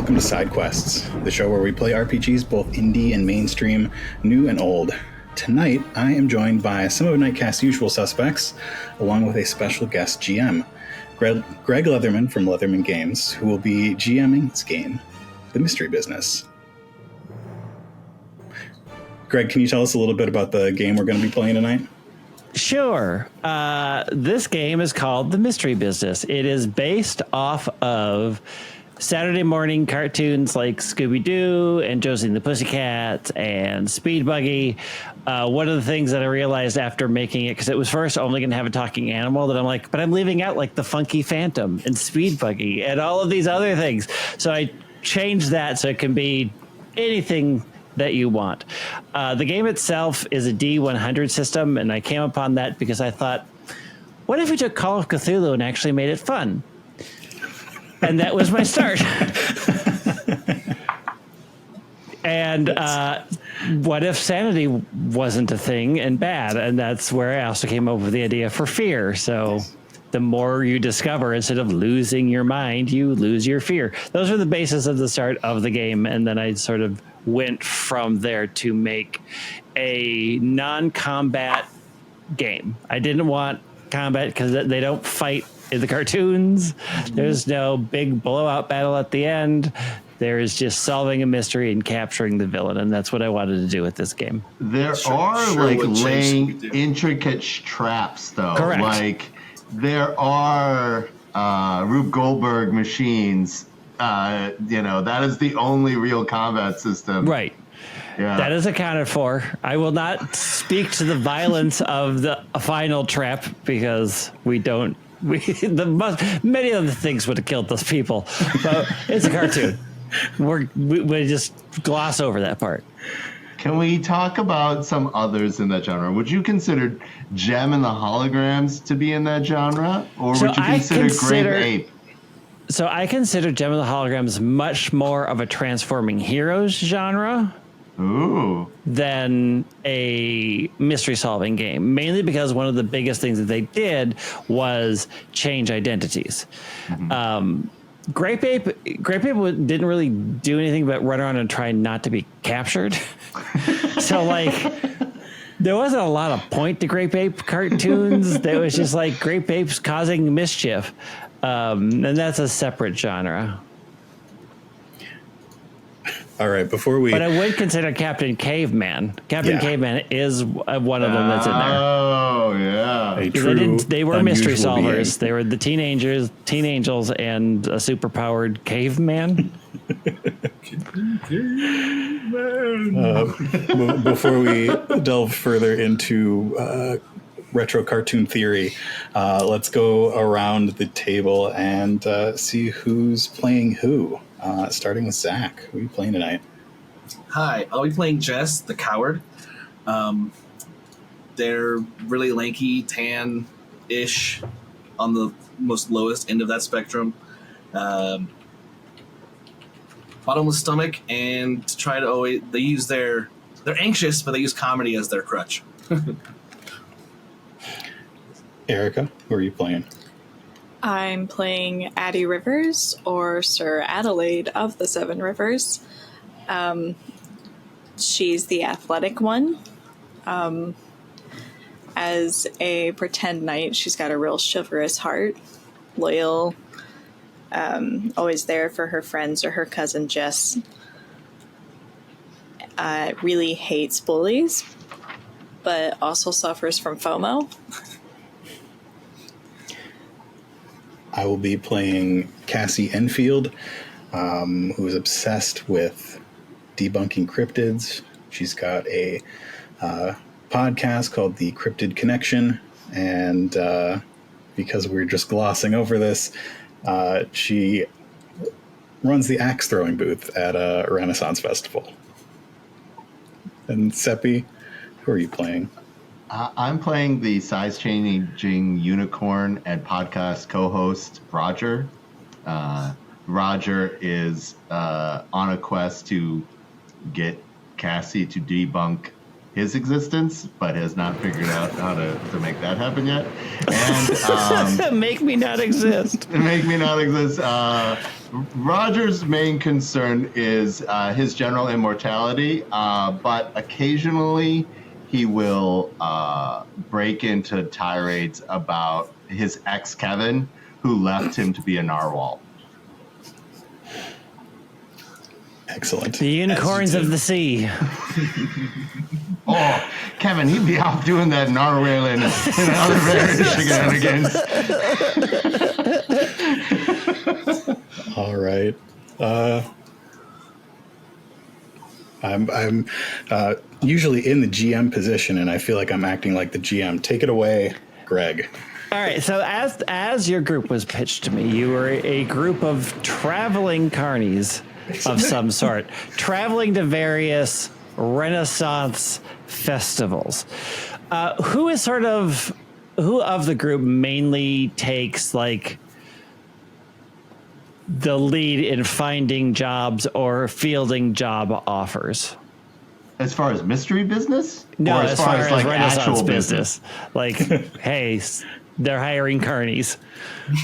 welcome to Side Quests, the show where we play RPGs both indie and mainstream, new and old. Tonight, I am joined by some of Nightcast's usual suspects, along with a special guest GM, Greg Leatherman from Leatherman Games, who will be GMing his game, The Mystery Business. Greg, can you tell us a little bit about the game we're going to be playing tonight? Sure. This game is called The Mystery Business. It is based off of Saturday morning cartoons like Scooby-Doo and Josie and the Pussycats and Speed Buggy. One of the things that I realized after making it, because it was first only going to have a talking animal, that I'm like, but I'm leaving out like the Funky Phantom and Speed Buggy and all of these other things. So I changed that so it can be anything that you want. The game itself is a D100 system, and I came upon that because I thought, what if we took Call of Cthulhu and actually made it fun? And that was my start. And what if sanity wasn't a thing and bad? And that's where I also came up with the idea for fear. So the more you discover, instead of losing your mind, you lose your fear. Those are the basis of the start of the game. And then I sort of went from there to make a non-combat game. I didn't want combat because they don't fight in the cartoons. There's no big blowout battle at the end. There is just solving a mystery and capturing the villain, and that's what I wanted to do with this game. There are laying intricate traps, though. Correct. Like there are Rube Goldberg machines. That is the only real combat system. Right. Yeah. That is accounted for. I will not speak to the violence of the final trap because many of the things would have killed those people. But it's a cartoon. We just gloss over that part. Can we talk about some others in that genre? Would you consider Gem and the Holograms to be in that genre? Or would you consider Grape Ape? So I consider Gem of the Holograms much more of a transforming heroes genre than a mystery solving game, mainly because one of the biggest things that they did was change identities. Mm-hmm. Grape Ape didn't really do anything but run around and try not to be captured. So there wasn't a lot of point to Grape Ape cartoons. There was just like Grape Apes causing mischief. And that's a separate genre. All right, But I would consider Captain Caveman. Caveman is one of them that's in there. Oh, yeah. They were mystery solvers. They were the teen angels, and a superpowered caveman. Before we delve further into retro cartoon theory, let's go around the table and see who's playing who. Starting with Zach. Who are you playing tonight? Hi, I'll be playing Jess, the coward. They're really lanky, tan-ish, on the most lowest end of that spectrum. Bottomless stomach, and try to always they're anxious, but they use comedy as their crutch. Erica, who are you playing? I'm playing Addie Rivers, or Sir Adelaide of the Seven Rivers. She's the athletic one. As a pretend knight, she's got a real chivalrous heart, loyal, always there for her friends or her cousin Jess. Really hates bullies, but also suffers from FOMO. I will be playing Cassie Enfield, who is obsessed with debunking cryptids. She's got a podcast called The Cryptid Connection, and because we're just glossing over this, she runs the axe throwing booth at a Renaissance festival. And Seppy, who are you playing? I'm playing the size-changing unicorn and podcast co-host, Roger. Roger is on a quest to get Cassie to debunk his existence, but has not figured out how to make that happen yet. And Make me not exist. Make me not exist. Roger's main concern is his general immortality, but occasionally he will break into tirades about his ex Kevin, who left him to be a narwhal. Excellent. The unicorns of the sea. Oh, Kevin, he'd be off doing that narwhal in other shenanigans. All right. I'm usually in the GM position, and I feel like I'm acting like the GM. Take it away, Greg. All right. So as your group was pitched to me, you were a group of traveling carnies of some sort, traveling to various Renaissance festivals. Who of the group mainly takes like the lead in finding jobs or fielding job offers? As far as mystery business? No, or as far as like Renaissance actual business. Like, hey, they're hiring carnies.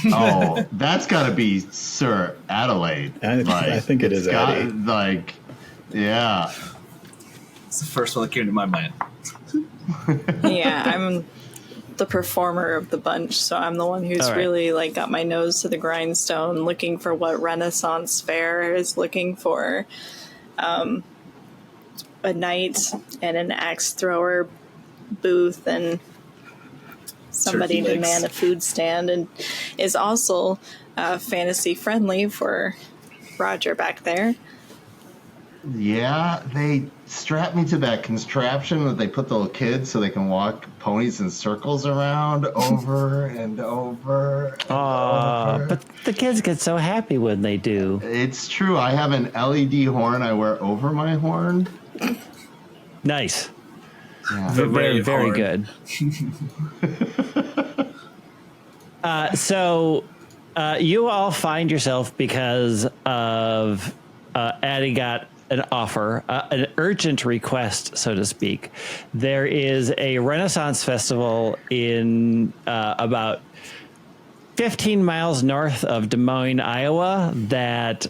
Oh, that's got to be Sir Adelaide. I think it is Addy. Like, yeah. It's the first one that came to my mind. Yeah, I'm the performer of the bunch, so I'm the one who's All right. really like got my nose to the grindstone, looking for what Renaissance Fair is looking for. A knight and an axe thrower booth and somebody Turkey to legs. man a food stand, and is also fantasy friendly for Roger back there. Yeah, they strap me to that contraption that they put the little kids so they can walk ponies in circles around over and over. But the kids get so happy when they do. It's true. I have an LED horn I wear over my horn. Nice. Yeah. The Very, rave very horn. good. So you all find yourself because of Addie got an offer, an urgent request, so to speak. There is a Renaissance festival in about 15 miles north of Des Moines, Iowa, that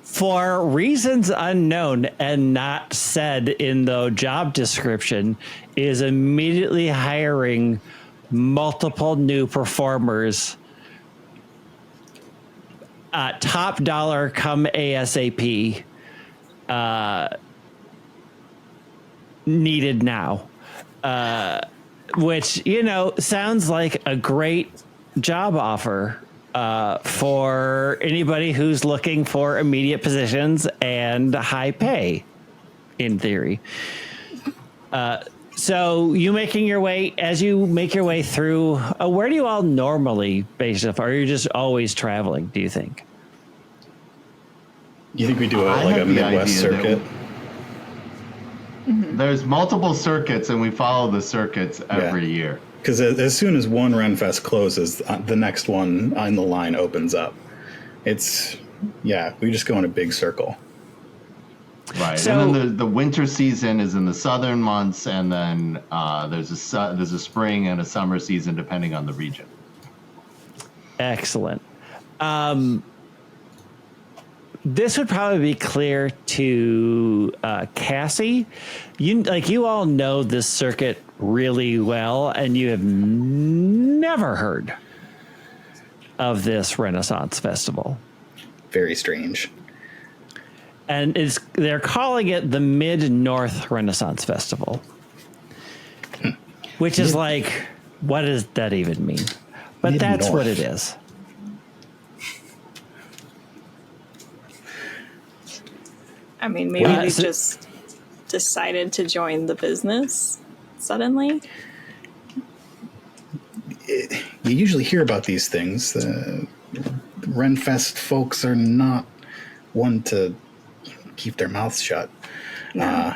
for reasons unknown and not said in the job description, is immediately hiring multiple new performers. Top dollar come ASAP. Needed now. Which, sounds like a great job offer for anybody who's looking for immediate positions and high pay, in theory. So you make your way through, where do you all normally base yourself? Are you just always traveling, do you think? You think we do I a have the Midwest idea that circuit? There's multiple circuits, and we follow the circuits every year. Because as soon as one Renfest closes, the next one on the line opens up. We just go in a big circle. Right, So- and then the winter season is in the southern months, and then there's a spring and a summer season depending on the region. Excellent. This would probably be clear to Cassie. You all know this circuit really well, and you have never heard of this Renaissance Festival. Very strange. And they're calling it the Mid-North Renaissance Festival, which is like, what does that even mean? But that's what it is. I mean, maybe we just decided to join the business suddenly. You usually hear about these things. The Renfest folks are not one to keep their mouths shut. No.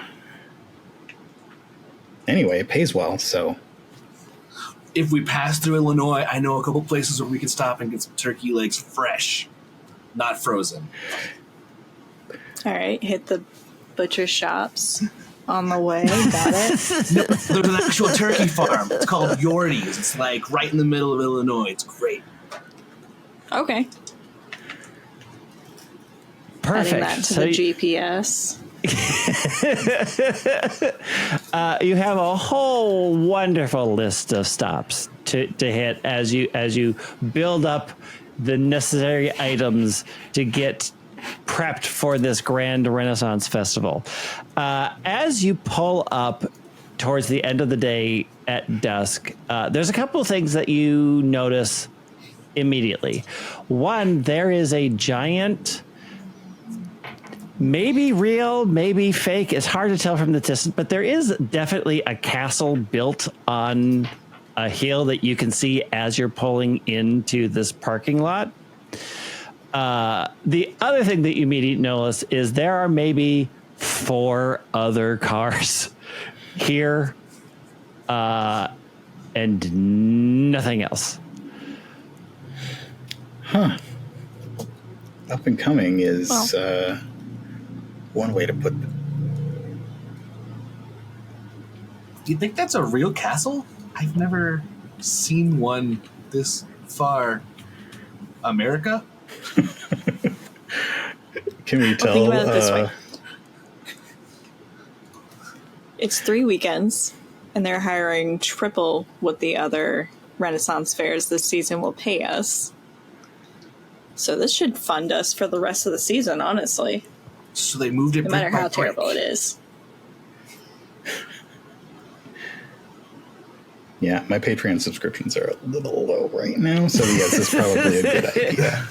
Anyway, it pays well, so If we pass through Illinois, I know a couple places where we can stop and get some turkey legs fresh, not frozen. All right, hit the butcher shops on the way. Got it. There's an actual turkey farm. It's called Yorties. It's like right in the middle of Illinois. It's great. Okay. Perfect. Adding that to the GPS. You have a whole wonderful list of stops to hit as you build up the necessary items to get prepped for this grand Renaissance festival. As you pull up towards the end of the day at dusk, there's a couple of things that you notice immediately. One, there is a giant, maybe real, maybe fake. It's hard to tell from the distance, but there is definitely a castle built on a hill that you can see as you're pulling into this parking lot. The other thing that you immediately notice is there are maybe 4 other cars here, and nothing else. Huh. Up and coming is one way to put it. Do you think that's a real castle? I've never seen one this far. America? Can we tell? Think about it this way. It's 3 weekends, and they're hiring triple what the other Renaissance fairs this season will pay us. So this should fund us for the rest of the season, honestly. So they moved it No brick matter by how brick. terrible it is. Yeah, my Patreon subscriptions are a little low right now, so yes, this is probably a good idea.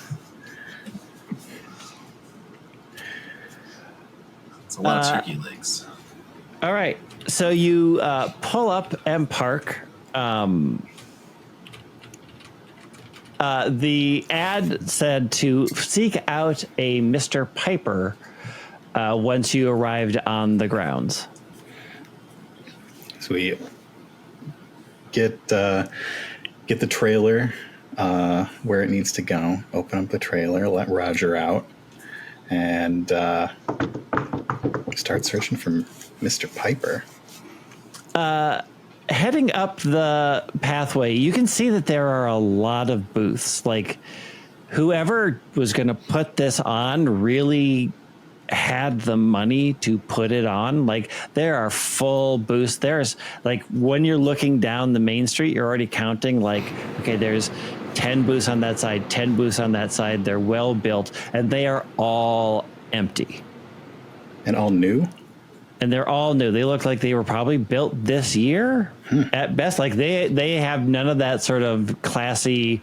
It's a lot of turkey legs. All right. So you pull up and park. The ad said to seek out a Mr. Piper once you arrived on the grounds. So we get the trailer where it needs to go, open up the trailer, let Roger out, and start searching for Mr. Piper. Heading up the pathway, you can see that there are a lot of booths. Like, whoever was going to put this on really had the money to put it on. Like, there are full booths. There's, like, when you're looking down the main street, you're already counting, like, okay, there's 10 booths on that side, 10 booths on that side. They're well built, and they are all empty. And all new? And they're all new. They look like they were probably built this year at best. Like they have none of that sort of classy,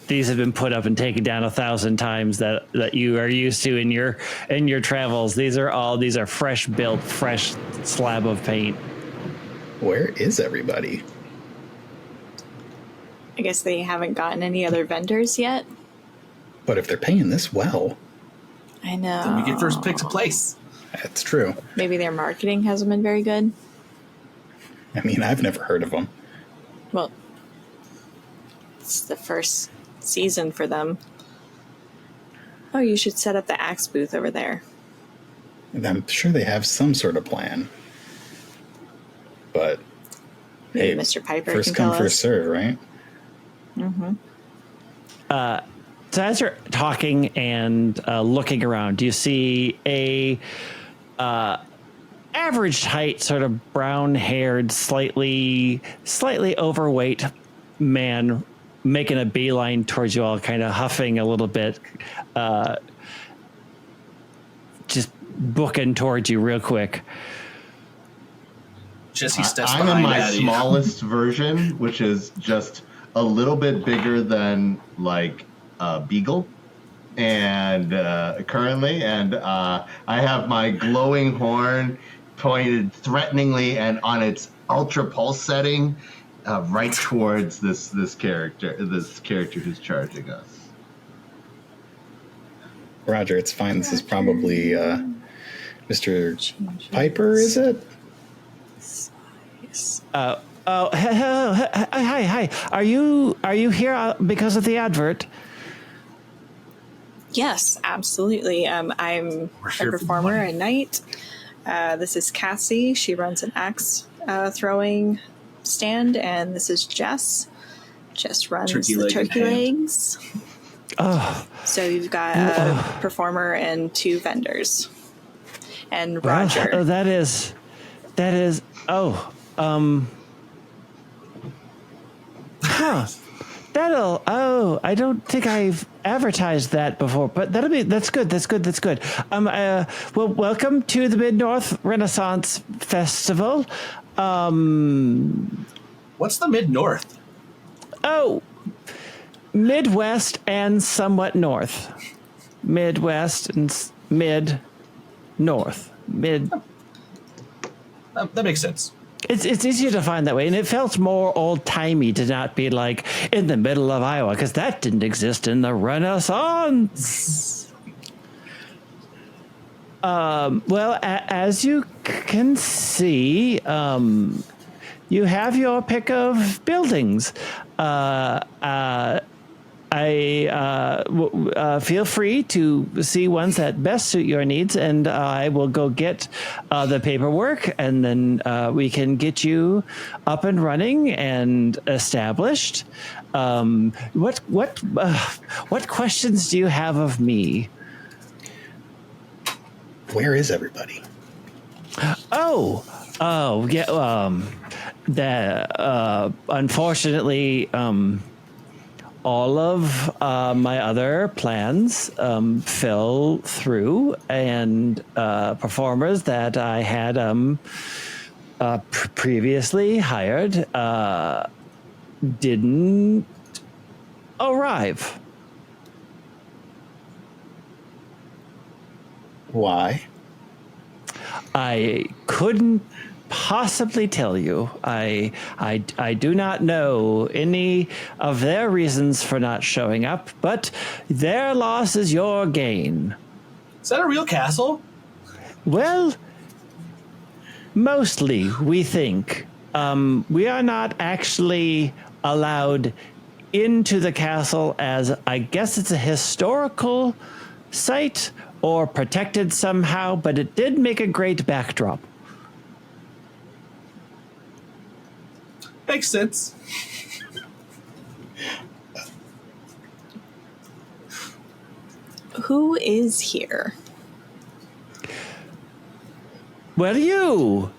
these have been put up and taken down 1,000 times that you are used to in your travels. These are fresh built, fresh slab of paint. Where is everybody? I guess they haven't gotten any other vendors yet. But if they're paying this well, I know. Then you get first pick to place. that's true. Maybe their marketing hasn't been very good. I mean, I've never heard of them. Well, it's the first season for them. Oh, you should set up the axe booth over there. And I'm sure they have some sort of plan. But Maybe hey, Mr. Piper first can come, tell first us. serve, right? Mm-hmm. So as you're talking and looking around, you see a average height, sort of brown-haired, slightly overweight man making a beeline towards you all, kind of huffing a little bit, just booking towards you real quick. Jesse steps I'm in behind my Addie. smallest version, which is just a little bit bigger than like a beagle, and currently, and I have my glowing horn pointed threateningly and on its ultra pulse setting, right towards this character who's charging us. Roger, it's fine. This is probably Mr. Piper, is it? Hi. Are you here because of the advert? Yes, absolutely. I'm We're a here for the performer money. at night. This is Cassie. She runs an axe throwing stand, and this is Jess. Jess runs Turkey the leg in turkey hand. legs. So you've got a performer and 2 vendors. And Roger. Well, that is, I don't think I've advertised that before, but that's good. Well, welcome to the Mid-North Renaissance Festival. What's the Mid-North? Oh, Midwest and somewhat north. Midwest and mid-north. That makes sense. It's easier to find that way, and it felt more old-timey to not be like in the middle of Iowa, because that didn't exist in the Renaissance. Well, as you can see, you have your pick of buildings. Feel free to see ones that best suit your needs, and I will go get the paperwork, and then we can get you up and running and established. What questions do you have of me? Where is everybody? Oh, yeah. Unfortunately, all of my other plans fell through, and performers that I had previously hired didn't arrive. Why? I couldn't possibly tell you. I do not know any of their reasons for not showing up, but their loss is your gain. Is that a real castle? Well, mostly, we think. We are not actually allowed into the castle, as I guess it's a historical site or protected somehow, but it did make a great backdrop. Makes sense. Who is here? Well, you.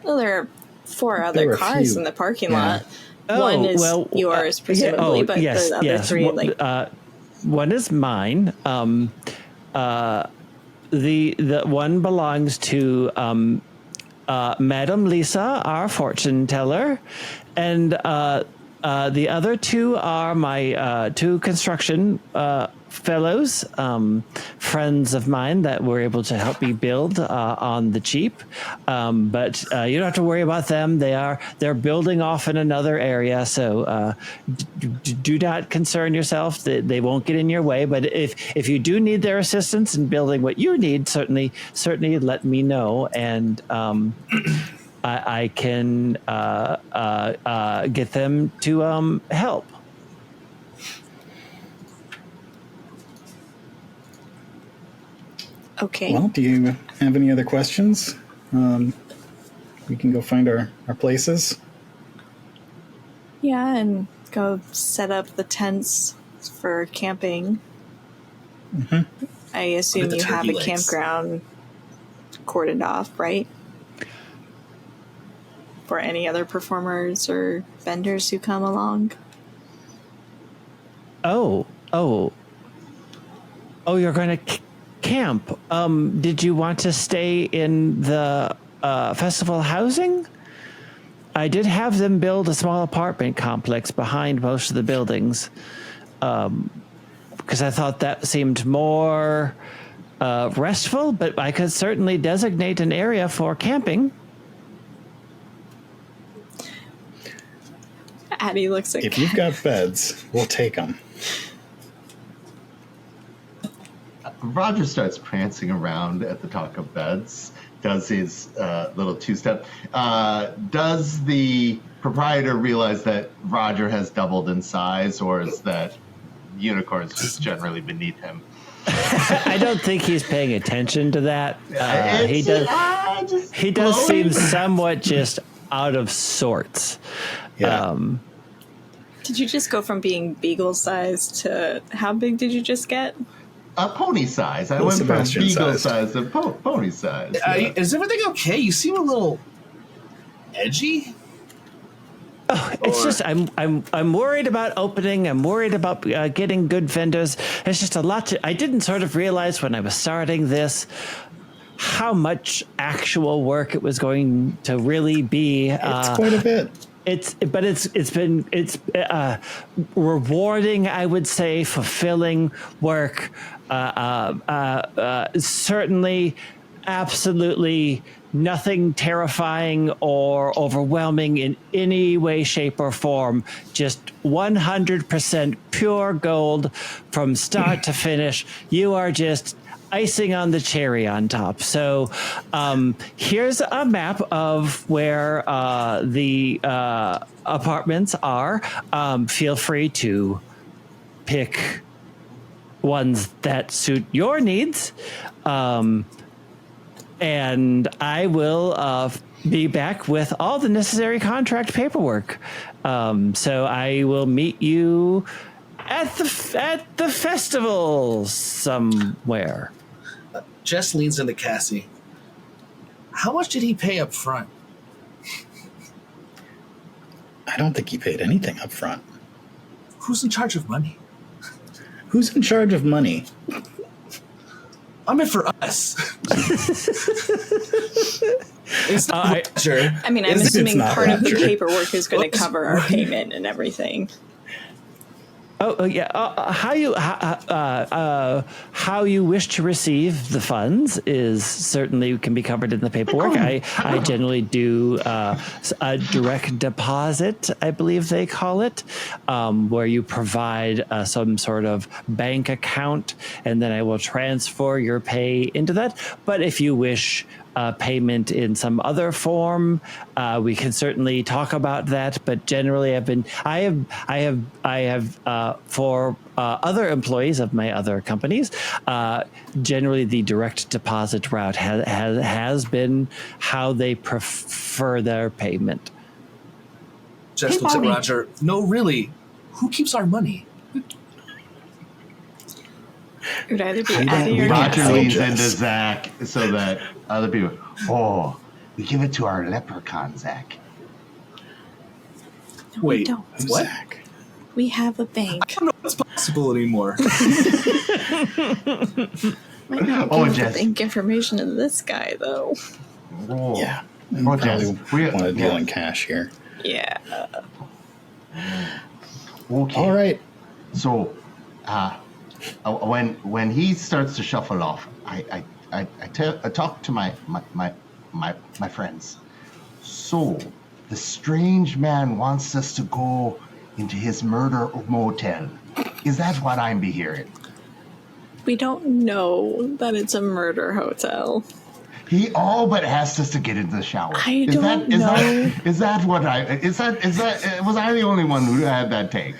Well, there are 4 other cars in the parking lot. One is yours, presumably, but yes, the other 3, one is mine. The one belongs to Madam Lisa, our fortune teller, and the other 2 are my 2 construction fellows, friends of mine that were able to help me build on the cheap. But you don't have to worry about them. They're building off in another area, so do not concern yourself. They won't get in your way. But if you do need their assistance in building what you need, certainly let me know, and I can get them to help. Okay. Well, do you have any other questions? We can go find our places. Yeah, and go set up the tents for camping. Mm-hmm. I assume you have a legs. campground cordoned off, right? For any other performers or vendors who come along. Oh, you're going to camp. Did you want to stay in the festival housing? I did have them build a small apartment complex behind most of the buildings, because I thought that seemed more restful, but I could certainly designate an area for camping. Addie looks like... If you've got beds, we'll take them. Roger starts prancing around at the talk of beds, does his little 2-step. Does the proprietor realize that Roger has doubled in size, or is that unicorns just generally beneath him? I don't think he's paying attention to that. He does seem somewhat just out of sorts. Yeah. Did you just go from being beagle sized to how big did you just get? A pony size. I Little went Sebastian from beagle size. size to pony size. Is everything okay? You seem a little edgy. It's just I'm worried about opening. I'm worried about getting good vendors. It's just a lot I didn't sort of realize when I was starting this how much actual work it was going to really be. It's quite a bit. It's been rewarding, I would say, fulfilling work. Certainly, absolutely nothing terrifying or overwhelming in any way, shape, or form. Just 100% pure gold from start to finish. You are just icing on the cherry on top. So here's a map of where the apartments are. Feel free to pick ones that suit your needs. And I will be back with all the necessary contract paperwork. So I will meet you at the festival somewhere. Jess leans into Cassie. How much did he pay up front? I don't think he paid anything up front. Who's in charge of money? Who's in charge of money? I'm in for us. It's not Roger. I mean, I'm It's assuming not part of the Roger. paperwork is going to Whoops. cover our payment and everything. Yeah. How you wish to receive the funds is certainly can be covered in the paperwork. I generally do a direct deposit, I believe they call it, where you provide some sort of bank account, and then I will transfer your pay into that. But if you wish payment in some other form, we can certainly talk about that. But generally, I have for other employees of my other companies, generally the direct deposit route has been how they prefer their payment. Jess looks at Roger. No, really. Who keeps our money? It would either be Addie or Roger Cassie. leans into Zach so that other people, we give it to our leprechaun, Zach. No, we Wait, don't. what? Zach. We have a bank. I don't know what's possible anymore. Might not Oh, give Jess. the bank information to this guy, though. Oh. Yeah. And Oh, probably Jess, we- want to deal yeah. in cash here. Yeah. Okay. All right. So, when he starts to shuffle off, I talk to my friends. So, the strange man wants us to go into his murder motel. Is that what I'm be hearing? We don't know that it's a murder hotel. He all but asked us to get into the shower. I don't know. Is that was I the only one who had that take?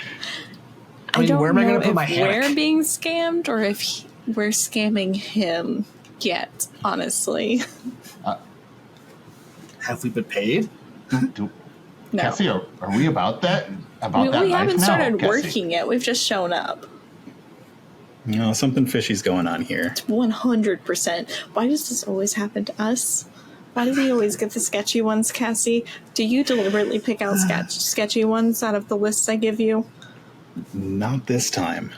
I mean, don't where am I know gonna put if my hammock? we're being scammed or if we're scamming him yet, honestly. Have we been paid? No. Cassie, are we about that? About that We life haven't now, started Cassie? working yet. We've just shown up. You know, something fishy's going on here. 100%. Why does this always happen to us? Why do we always get the sketchy ones, Cassie? Do you deliberately pick out sketchy ones out of the lists I give you? Not this time.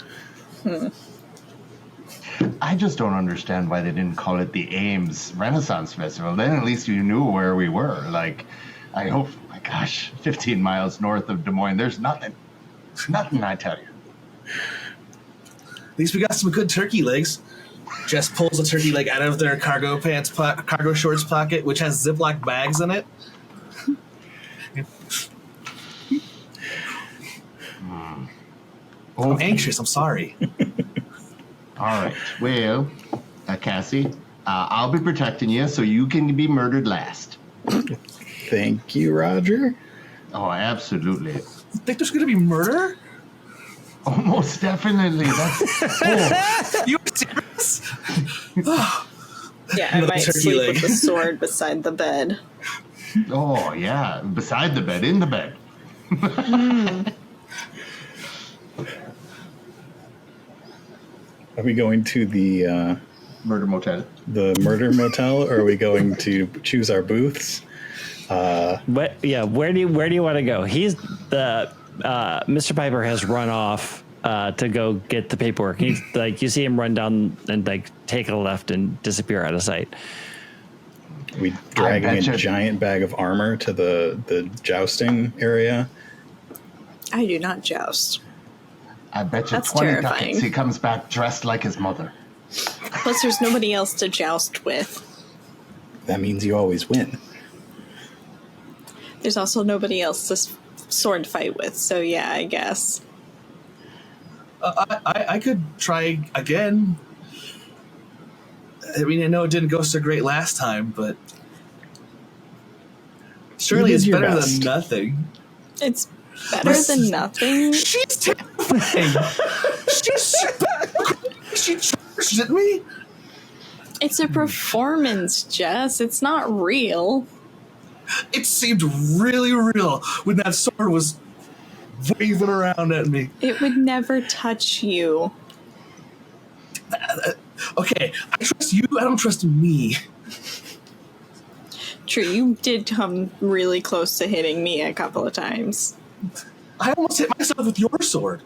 I just don't understand why they didn't call it the Ames Renaissance Festival. Then at least you knew where we were. Like, I hope, my gosh, 15 miles north of Des Moines, there's nothing. Nothing, I tell you. At least we got some good turkey legs. Jess pulls a turkey leg out of their cargo shorts pocket, which has Ziploc bags in it. I'm anxious. I'm sorry. All right. Well, Cassie, I'll be protecting you so you can be murdered last. Thank you, Roger. Oh, absolutely. You think there's going to be murder? Almost definitely. That's You serious? Yeah, I Another might turkey sleep leg. with the sword beside the bed. oh yeah. Beside the bed, in the bed. Are we going to the Murder motel. murder motel, or are we going to choose our booths? Where do you want to go? He's the Mr. Piper has run off to go get the paperwork. He's like, you see him run down and like take a left and disappear out of sight. We dragging a giant bag of armor to the jousting area. I do not joust. I bet you That's 20 terrifying. ducats he comes back dressed like his mother. Plus, there's nobody else to joust with. That means you always win. There's also nobody else to sword fight with. So yeah, I guess. I could try again. I mean, I know it didn't go so great last time, but surely You it's did your better best. than nothing. It's better than nothing. She's terrifying. She charged at me. It's a performance, Jess. It's not real. It seemed really real when that sword was waving around at me. It would never touch you. Okay, I trust you. I don't trust me. True, you did come really close to hitting me a couple of times. I almost hit myself with your sword.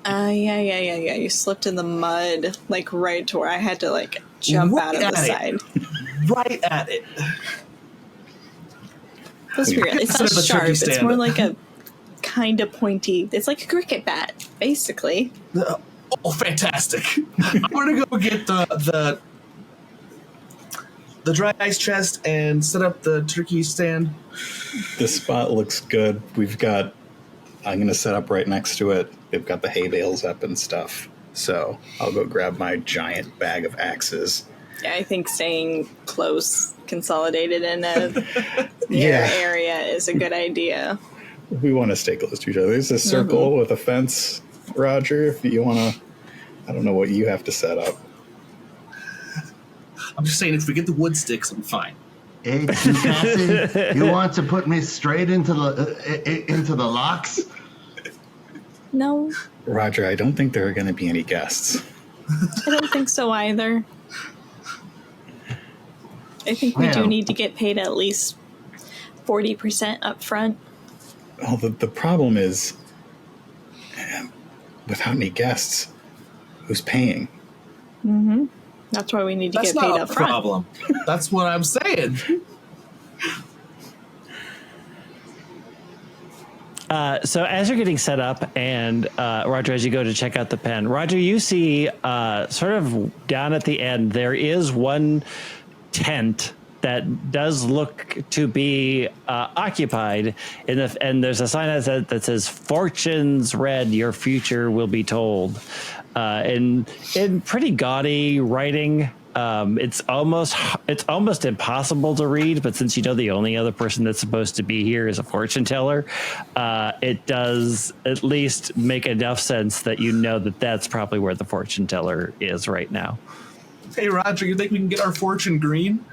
Yeah. You slipped in the mud, like right to where I had to like jump Right out of the at it. side. Right at it. Let's be real. It's not Instead of a sharp. turkey It's stand. more like a kind of pointy. It's like a cricket bat, basically. Oh, fantastic! I'm gonna go get the dry ice chest and set up the turkey stand. This spot looks good. I'm going to set up right next to it. They've got the hay bales up and stuff. So I'll go grab my giant bag of axes. Yeah, I think staying close, consolidated in a Yeah. area is a good idea. We want to stay close to each other. There's a circle with a fence, Roger, if you want to. I don't know what you have to set up. I'm just saying, if we get the wood sticks, I'm fine. Hey, Cassie, you want to put me straight into the locks? No, Roger, I don't think there are going to be any guests. I don't think so either. I think we do Well. need to get paid at least 40% up front. Well, the problem is, without any guests, who's paying? That's why we need to That's get paid not a up front. problem. That's what I'm saying. So as you're getting set up, and Roger, as you go to check out the pen, Roger, you see sort of down at the end there is one tent that does look to be occupied, and there's a sign that says "Fortunes read, your future will be told," in pretty gaudy writing. It's almost impossible to read, but since you know the only other person that's supposed to be here is a fortune teller, it does at least make enough sense that you know that that's probably where the fortune teller is right now. Hey, Roger, you think we can get our fortune green?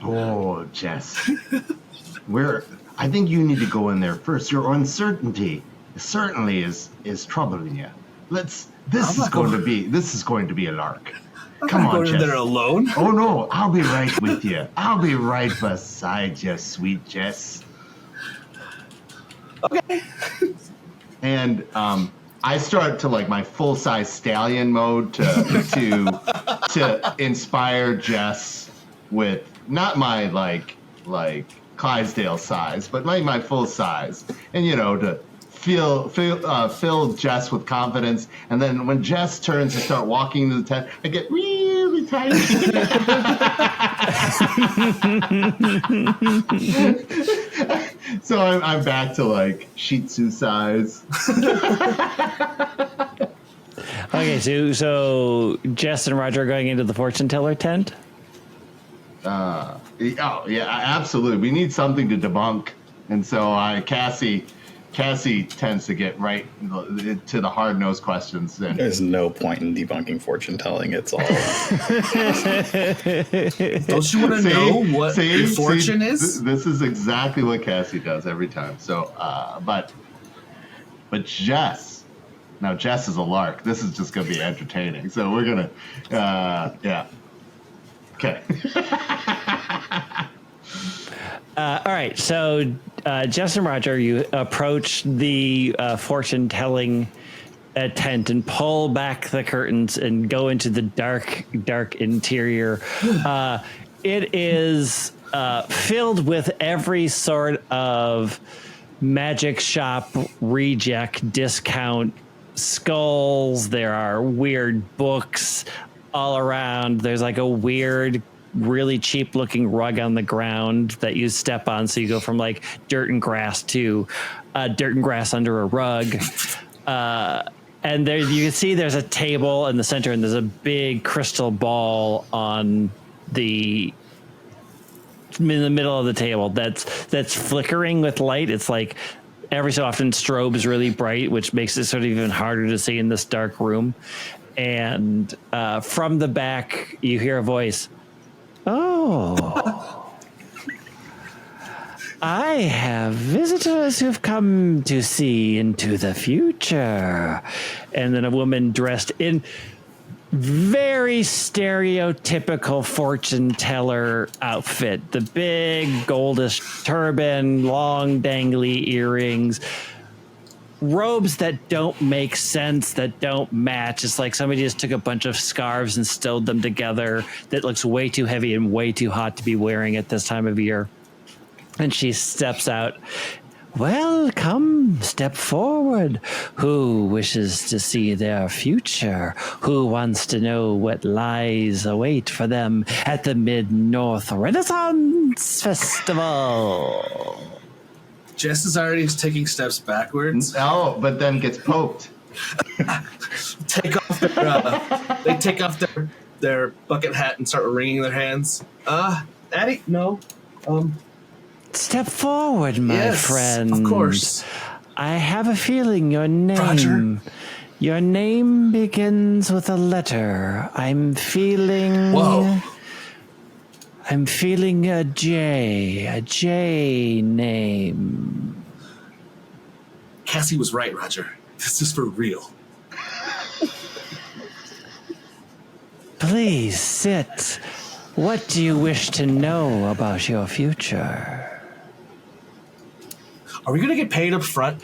Oh, Jess. I think you need to go in there first. Your uncertainty certainly is troubling you. This is going to be a lark. Come on, Going in Jess. there alone? Oh no, I'll be right with you. I'll be right beside you, sweet Jess. Okay. And I start to like my full-size stallion mode to inspire Jess with not my like Clydesdale size, but like my full size, and to fill Jess with confidence. And then when Jess turns to start walking into the tent, I get really tired. So I'm back to like Shih Tzu size. Okay, so Jess and Roger are going into the fortune teller tent. Oh yeah, absolutely. We need something to debunk, and so Cassie Cassie tends to get right to the hard-nosed questions. And There's no point in debunking fortune telling. It's all. Don't you want to know what your fortune is? This is exactly what Cassie does every time. So, but Jess, now Jess is a lark. This is just going to be entertaining. So we're gonna, yeah. Okay. All right, so Jess and Roger, you approach the fortune-telling tent and pull back the curtains and go into the dark interior. It is filled with every sort of magic shop reject discount skulls. There are weird books all around. There's like a weird, really cheap looking rug on the ground that you step on, so you go from like dirt and grass to dirt and grass under a rug. And there you can see there's a table in the center, and there's a big crystal ball in the middle of the table that's flickering with light. It's like every so often strobes really bright, which makes it sort of even harder to see in this dark room. And from the back, you hear a voice. Oh, I have visitors who've come to see into the future. And then a woman dressed in very stereotypical fortune teller outfit. The big goldish turban, long dangly earrings, robes that don't make sense, that don't match. It's like somebody just took a bunch of scarves and stowed them together. That looks way too heavy and way too hot to be wearing at this time of year. And she steps out. Well, come, step forward. Who wishes to see their future? Who wants to know what lies await for them at the Mid-North Renaissance Festival? Jess is already taking steps backwards. Oh, but then gets poked. They take off their bucket hat and start wringing their hands. Addie, no. Step forward, my yes, friend. Of course. I have a feeling your name. Roger. Your name begins with a letter. I'm feeling. Whoa. I'm feeling a J name. Cassie was right, Roger. This is for real. Please sit. What do you wish to know about your future? Are we going to get paid up front?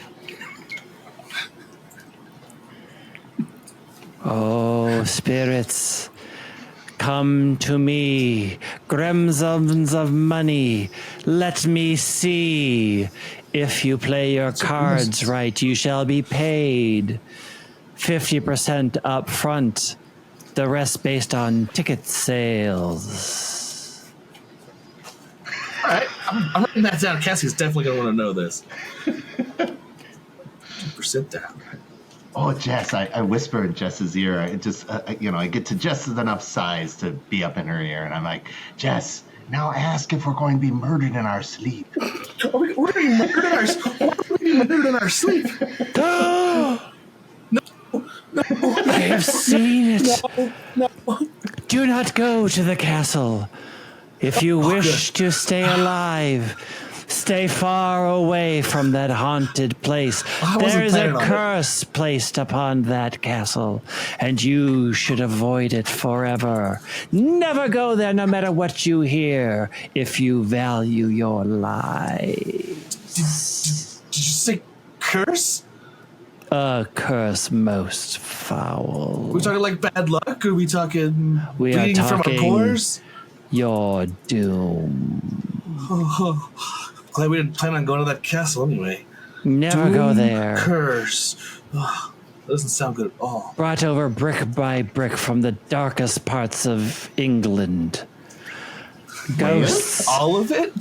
Oh, spirits, come to me, gremsons of money. Let me see. If you play your cards right, you shall be paid 50% up front, the rest based on ticket sales. All right, I'm writing that down. Cassie's definitely going to want to know this. 2% down. Oh, Jess, I whisper in Jess's ear. I just, I get to just enough size to be up in her ear. And I'm like, Jess, now ask if we're going to be murdered in our sleep. We're going to be murdered in our sleep. No. I have seen it. No. Do not go to the castle. If you wish to stay alive, stay far away from that haunted place. There is a curse placed upon that castle, and you should avoid it forever. Never go there, no matter what you hear, if you value your lives. Did you say curse? A curse most foul. Are we talking like bad luck? Or are we talking We are bleeding from our talking pores? your doom. Glad we didn't plan on going to that castle anyway. Never go there. Curse. Doesn't sound good at all. Brought over brick by brick from the darkest parts of England. Ghosts. All of it?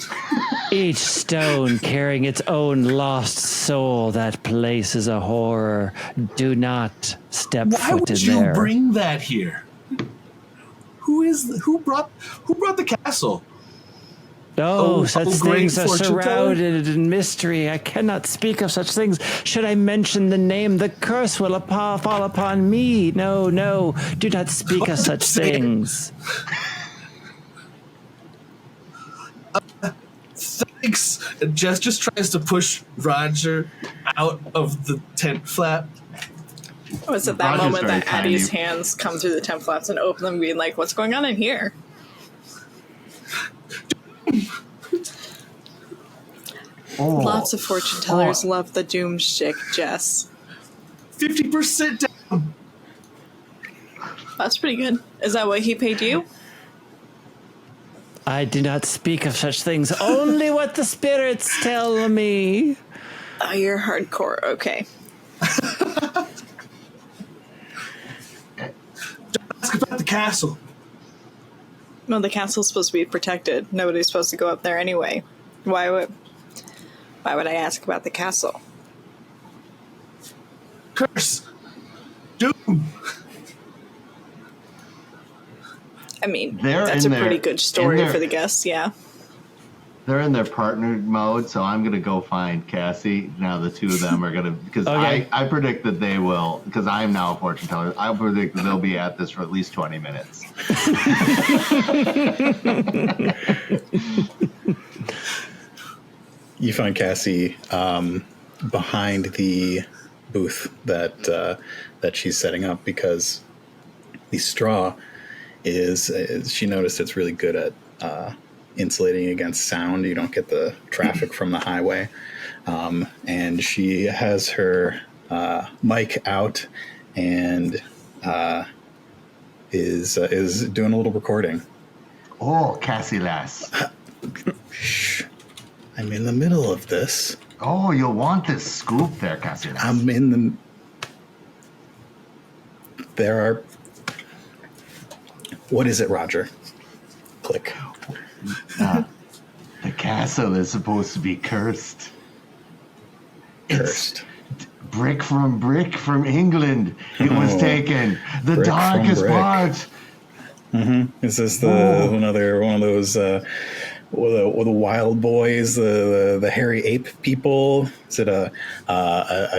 Each stone carrying its own lost soul. That place is a horror. Do not step Why foot would in you there. bring that here? Who brought the castle? Oh, such great things are fortune teller. shrouded in mystery. I cannot speak of such things. Should I mention the name, the curse will fall upon me. No, no, do not speak of such things. Thanks. And Jess just tries to push Roger out of the tent flap. Oh, it's at that Roger's moment very that Addie's tiny. hands come through the tent flaps and open them, being like, "What's going on in here?" Oh, Lots of fortune tellers love the doomstick, Jess. 50% down. That's pretty good. Is that what he paid you? I do not speak of such things. Only what the spirits tell me. Oh, you're hardcore. Okay. Ask about the castle. Well, the castle's supposed to be protected. Nobody's supposed to go up there anyway. Why would I ask about the castle? Curse. Doom. I mean, They're that's a in pretty their- good story in their- for the guests, yeah. they're in their partnered mode, so I'm gonna go find Cassie. Now the two of them are gonna, because Okay. I predict that they will, because I am now a fortune teller. I predict that they'll be at this for at least 20 minutes. You find Cassie behind the booth that she's setting up, because the straw is she noticed it's really good at insulating against sound. You don't get the traffic from the highway, and she has her mic out and is doing a little recording. Oh, Cassie lass. Shh. I'm in the middle of this. Oh, you'll want this scoop there, Cassie lass. I'm in the. There are. What is it, Roger? Click. The castle is supposed to be cursed. Cursed. Brick from England. It was Oh, taken. The brick from darkest brick. part. Is this the one of those with the wild boys, the hairy ape people? Is it a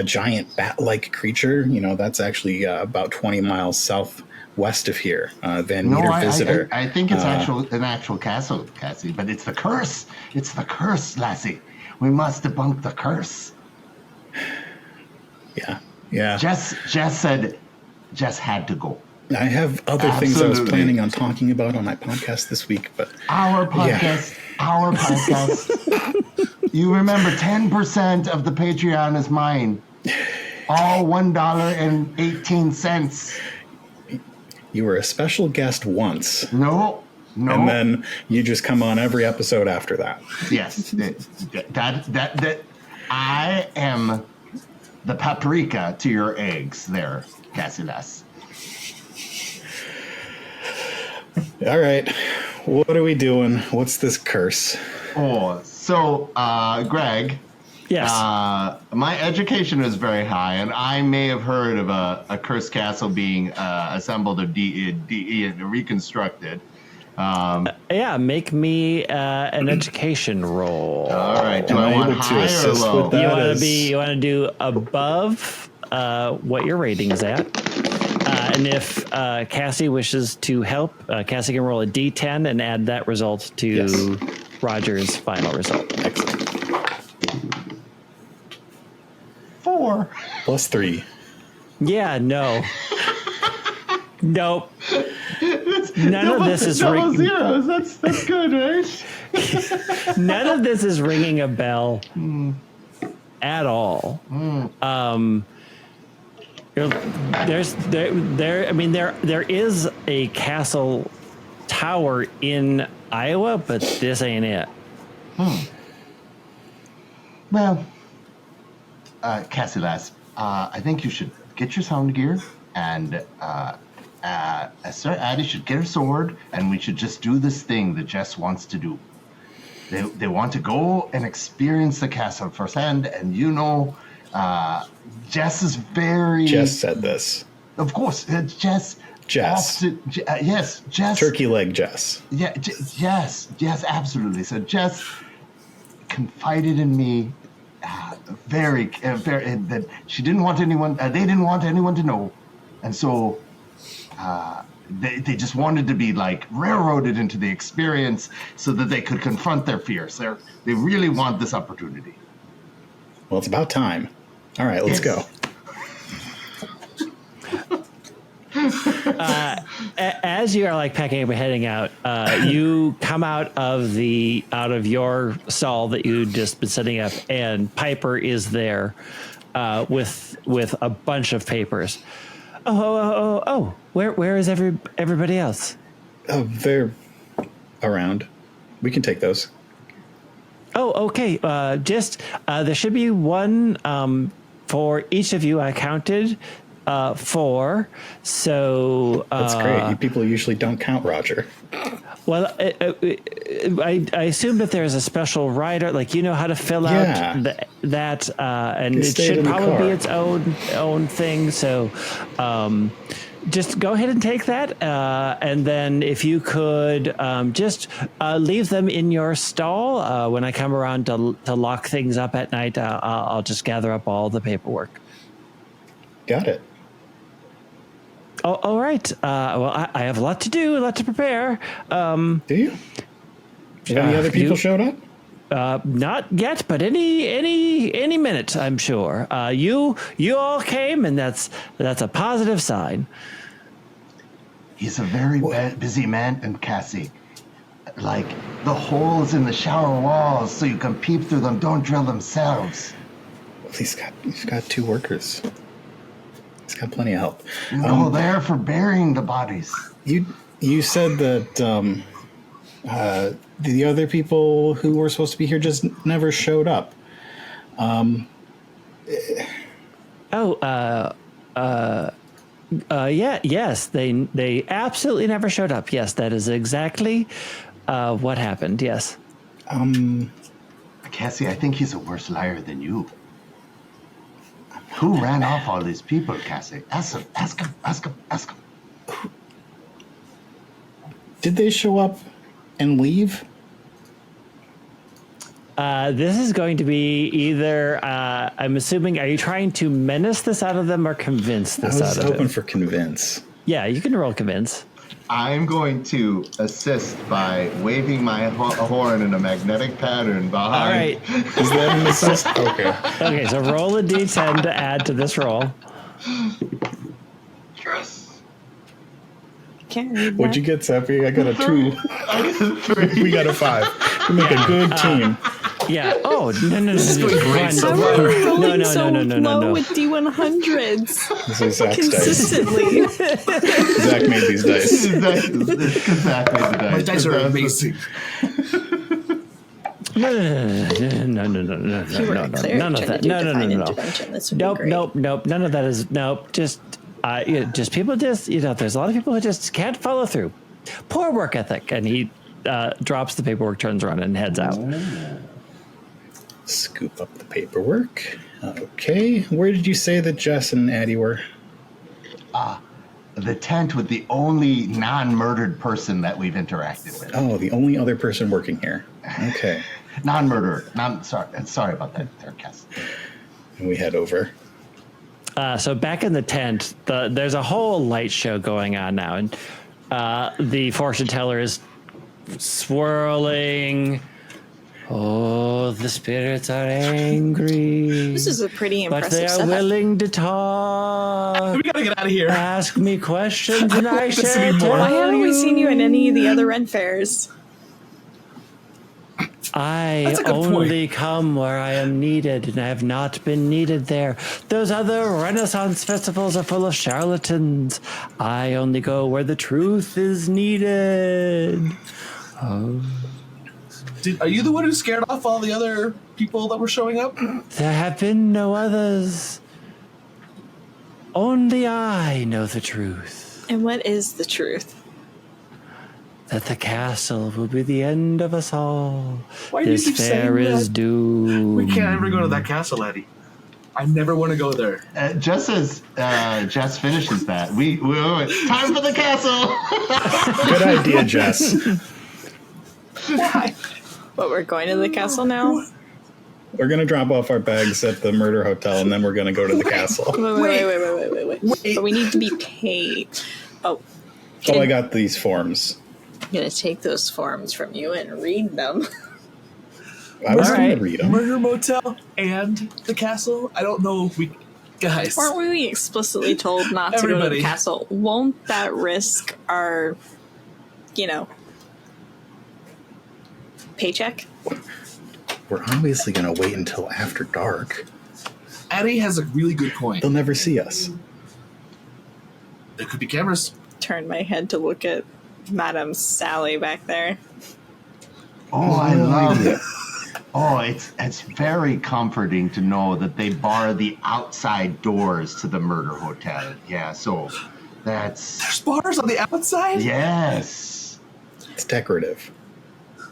giant bat-like creature? You know, that's actually about 20 miles southwest of here. Van No, Meter Visitor. I think it's an actual castle, Cassie, but it's the curse. It's the curse, lassie. We must debunk the curse. Yeah. Jess had to go. I have other things I was Absolutely. planning on talking about on my podcast this week, but Our podcast. You remember 10% of the Patreon is mine. All $1.18. you were a special guest once, No. and then you just come on every episode after that. Yes. That I am the paprika to your eggs there, Cassilas. All right, what are we doing? What's this curse? Oh, so, Greg, Yes. my education is very high, and I may have heard of a cursed castle being assembled or reconstructed. Yeah, make me an education roll. All right. Do Am I I want able to high or assist low? with that? You want is- to you want to do above what your rating is at, and if Cassie wishes to help, Cassie can roll a D10 and add that result to Yes. Roger's final result. Excellent. 4. +3. Yeah, no, nope. None of this is double zeros. That's good, right? none of this is ringing a bell at all. There is a castle tower in Iowa, but this ain't it. Well, Cassie lass, I think you should get your sound gear, and Sir Addie should get her sword, and we should just do this thing that Jess wants to do. They want to go and experience the castle firsthand, and Jess is very... Jess said this. Of course, Jess, Jess. Yes, Jess. Turkey leg Jess. Yeah, yes, absolutely. So Jess confided in me very, that she didn't want anyone, they didn't want anyone to know. And so they just wanted to be like railroaded into the experience so that they could confront their fears. They really want this opportunity. Well, it's about time. All right, let's go. As you are like packing up and heading out, you come out of your stall that you'd just been setting up, and Piper is there with a bunch of papers. Oh! Where is everybody else? Oh, they're around. We can take those. Oh, okay. There should be one for each of you. I counted 4. So That's great. You people usually don't count, Roger. Well, I assume that there's a special rider, like you know how to fill out that, and it should probably be its own thing. So, just go ahead and take that, and then if you could just leave them in your stall. When I come around to lock things up at night, I'll just gather up all the paperwork. Got it. Oh, all right. Well, I have a lot to do, a lot to prepare. Do you? Have any other people showed up? Not yet, but any minute, I'm sure. You all came, and that's a positive sign. He's a very busy man, and Cassie, like the holes in the shower walls, so you can peep through them. Don't drill themselves. Well, he's got 2 workers. He's got plenty of help. No, they're for burying the bodies. You said that the other people who were supposed to be here just never showed up. Yes, they absolutely never showed up. Yes, that is exactly what happened. Yes. Cassie, I think he's a worse liar than you. Who ran off all these people, Cassie? Ask him. Did they show up and leave? This is going to be either, I'm assuming, are you trying to menace this out of them or convince this out of them? I was hoping for convince. Yeah, you can roll convince. I'm going to assist by waving my horn in a magnetic pattern behind. All right. Is that an assist? Okay. Okay, so roll a d10 to add to this roll. Yes. Can't read What'd that. you get, Seppy? I got a 2. I got a 3. We got a 5. We make a good team. Yeah. Oh, no. This is going great so How are we rolling No. low with D100s This is Zach's dice. consistently? Zach made these dice. Exactly the dice. My dice are amazing. No. If you were a cleric None of trying that. to do No. divine intervention, this would be great. Nope. None of that is nope. Just people there's a lot of people who just can't follow through. Poor work ethic. And he drops the paperwork, turns around, and heads out. Scoop up the paperwork. Okay. Where did you say that Jess and Addie were? The tent with the only non-murdered person that we've interacted with. Oh, the only other person working here. Okay. Non-murdered. Sorry about that, there, Cass. And we head over. So back in the tent, there's a whole light show going on now, and the fortune teller is swirling. Oh, the spirits are angry. This is a pretty But impressive they are setup. willing to talk. We gotta get out of here. Ask me questions and I want to see shall more. tell Why haven't we seen you at any of the other Ren fairs? I That's a good only come where I am needed, and I have not been needed there. Those other Renaissance festivals are full of charlatans. I only go where the truth is needed. Are you the one who scared off all the other people that were showing up? There have been no others. Only I know the truth. And what is the truth? That the castle will be the end of us all. Why do you This keep saying fair is that? doomed. We can't ever go to that castle, Eddie. I never want to go there. Just as Jess finishes that, we time for the castle. Good idea, Jess. Why? But we're going to the castle now? We're going to drop off our bags at the murder hotel, and then we're going to go to the castle. Wait. But we need to be paid. Oh. Oh, I got these forms. I'm going to take those forms from you and read them. I was All going right. to read them. Murder motel and the castle? I don't know if we... Guys. Weren't we explicitly told not to go to Everybody. the castle? Won't that risk our, paycheck? We're obviously going to wait until after dark. Addie has a really good point. They'll never see us. There could be cameras. Turn my head to look at Madame Sally back there. Oh, I love it. Oh, it's very comforting to know that they bar the outside doors to the murder hotel. Yeah, so that's... There's bars on the outside? Yes. It's decorative.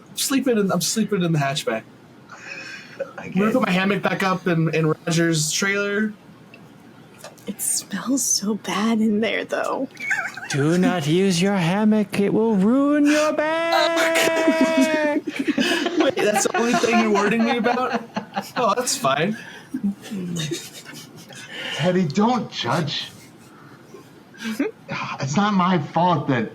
I'm sleeping in the hatchback. I'm Again. gonna put my hammock back up in Roger's trailer. It smells so bad in there, though. Do not use your hammock. It will ruin your back. Wait, that's the only thing you're warning me about? Oh, that's fine. Teddy, don't judge. It's not my fault that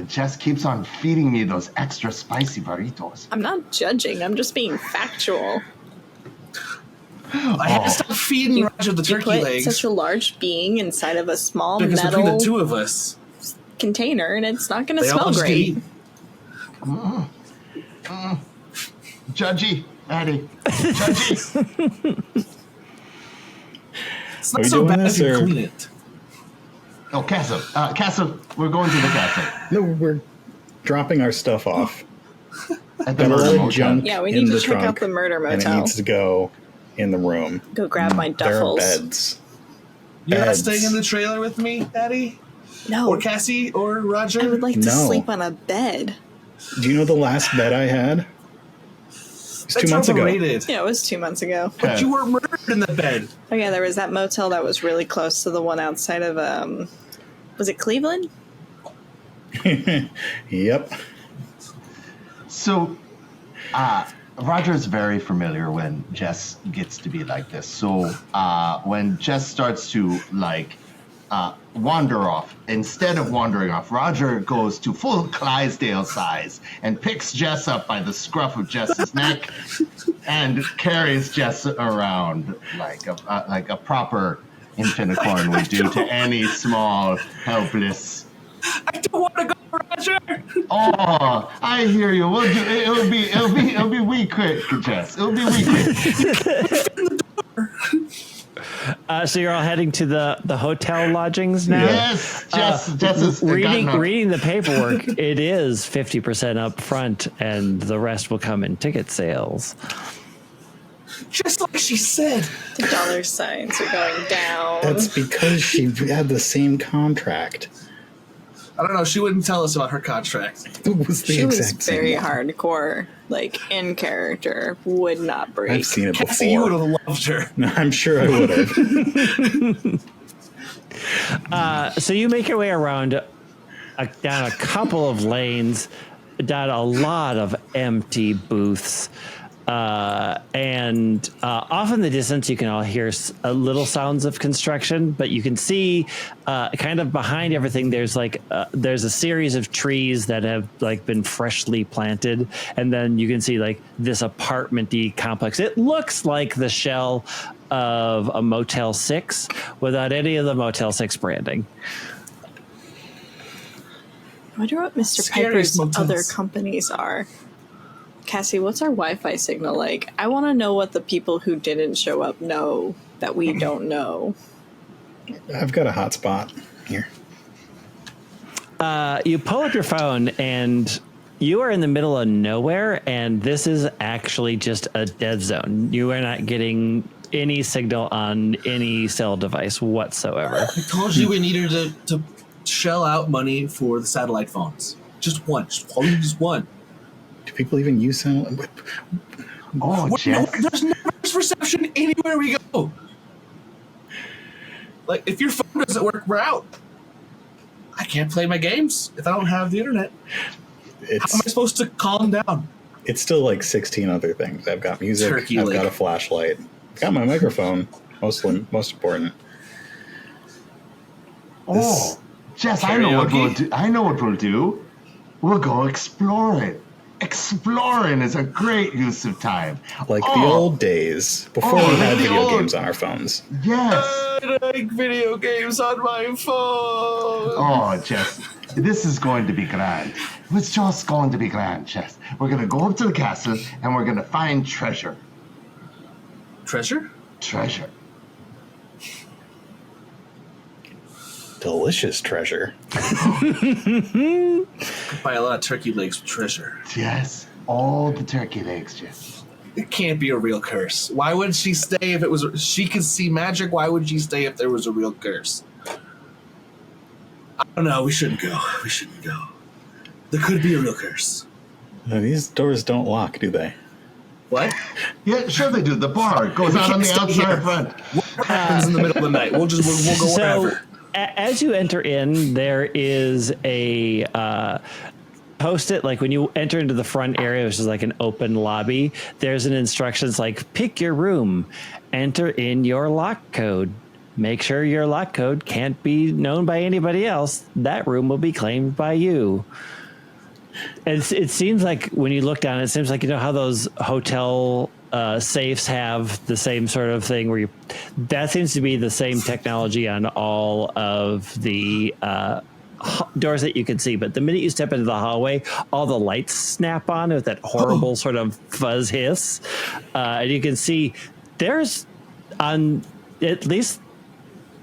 Jess keeps on feeding me those extra spicy burritos. I'm not judging. I'm just being factual. I had to stop feeding Roger the You turkey put legs such a large being inside of a small because between metal the two of us, container, and it's not going to they all smell just great. eat. Judgy, Eddie. Judgy. It's Are not we so doing bad this, if you or- clean it. Oh, castle. Castle. We're going to the castle. No, we're dropping our stuff off. At the Got a murder lot of motel. junk Yeah, we in need to the check out trunk, the murder and it motel. needs to go in the room. Go grab my There are duffels. beds. You're not Beds. staying in the trailer with me, Daddy? No, Or Cassie? Or Roger? I would like to No. sleep on a bed. Do you know the last bed I had? It was 2 That's months ago. overrated. Yeah, it was 2 months ago. But you were murdered in the bed. Oh yeah, there was that motel that was really close to the one outside of was it Cleveland? Yep. So, Roger's very familiar when Jess gets to be like this. So, when Jess starts to, wander off, instead of wandering off, Roger goes to full Clydesdale size and picks Jess up by the scruff of Jess's neck and carries Jess around like a proper infinicorn would do to any small, helpless... I don't want to go, Roger! Oh, I hear you. We'll do, it'll be wee quick, Jess. It'll be wee quick. So you're all heading to the hotel lodgings now? Yes, Jess is Reading the paperwork, it is 50% up front, and the rest will come in ticket sales. Just like she said. The dollar signs are going down. That's because she had the same contract. I don't know. She wouldn't tell us about her contract. It was the She was exact same very one. hardcore, like in character, would not break. I've seen it Cassie, you would before. have loved her. I'm sure I would have. So you make your way around down a couple of lanes, down a lot of empty booths. And off in the distance, you can all hear little sounds of construction, but you can see kind of behind everything, there's there's a series of trees that have been freshly planted. And then you can see this apartment-y complex. It looks like the shell of a Motel 6 without any of the Motel 6 branding. I wonder what Mr. Scariest Piper's motels. other companies are. Cassie, what's our Wi-Fi signal like? I want to know what the people who didn't show up know that we don't know. I've got a hotspot here. You pull up your phone and you are in the middle of nowhere, and this is actually just a dead zone. You are not getting any signal on any cell device whatsoever. I told you we needed to shell out money for the satellite phones. Just one. Just one. Do people even use sound? Oh, Jess. There's no reception anywhere we go. Like, if your phone doesn't work, we're out. I can't play my games if I don't have the internet. How am I supposed to calm down? It's still like 16 other things. I've got music. Turkey I've leg. got a flashlight. I've got my microphone. Most important. Oh, Jess, I know what we'll do. We'll go exploring. Exploring is a great use of time. Like the old days before we had video games on our phones. Yes. I like video games on my phone. Oh, Jess, this is going to be grand. It's just going to be grand, Jess. We're going to go up to the castle and we're going to find treasure. Treasure? Treasure. Delicious treasure. Buy a lot of turkey legs with treasure. Yes, all the turkey legs, Jess. It can't be a real curse. Why would she stay if it was? She could see magic. Why would she stay if there was a real curse? I don't know. We shouldn't go. There could be a real curse. Now, these doors don't lock, do they? What? Yeah, sure they do. The bar goes out on the outside front. What happens in the middle of the night? We'll go wherever. As you enter in, there is a post-it, like when you enter into the front area, which is like an open lobby, there's an instructions like, pick your room, enter in your lock code. Make sure your lock code can't be known by anybody else. That room will be claimed by you. And it seems like when you look down, it seems like, you know how those hotel safes have the same sort of thing where that seems to be the same technology on all of the doors that you can see. But the minute you step into the hallway, all the lights snap on with that horrible sort of fuzz hiss. And you can see there's on at least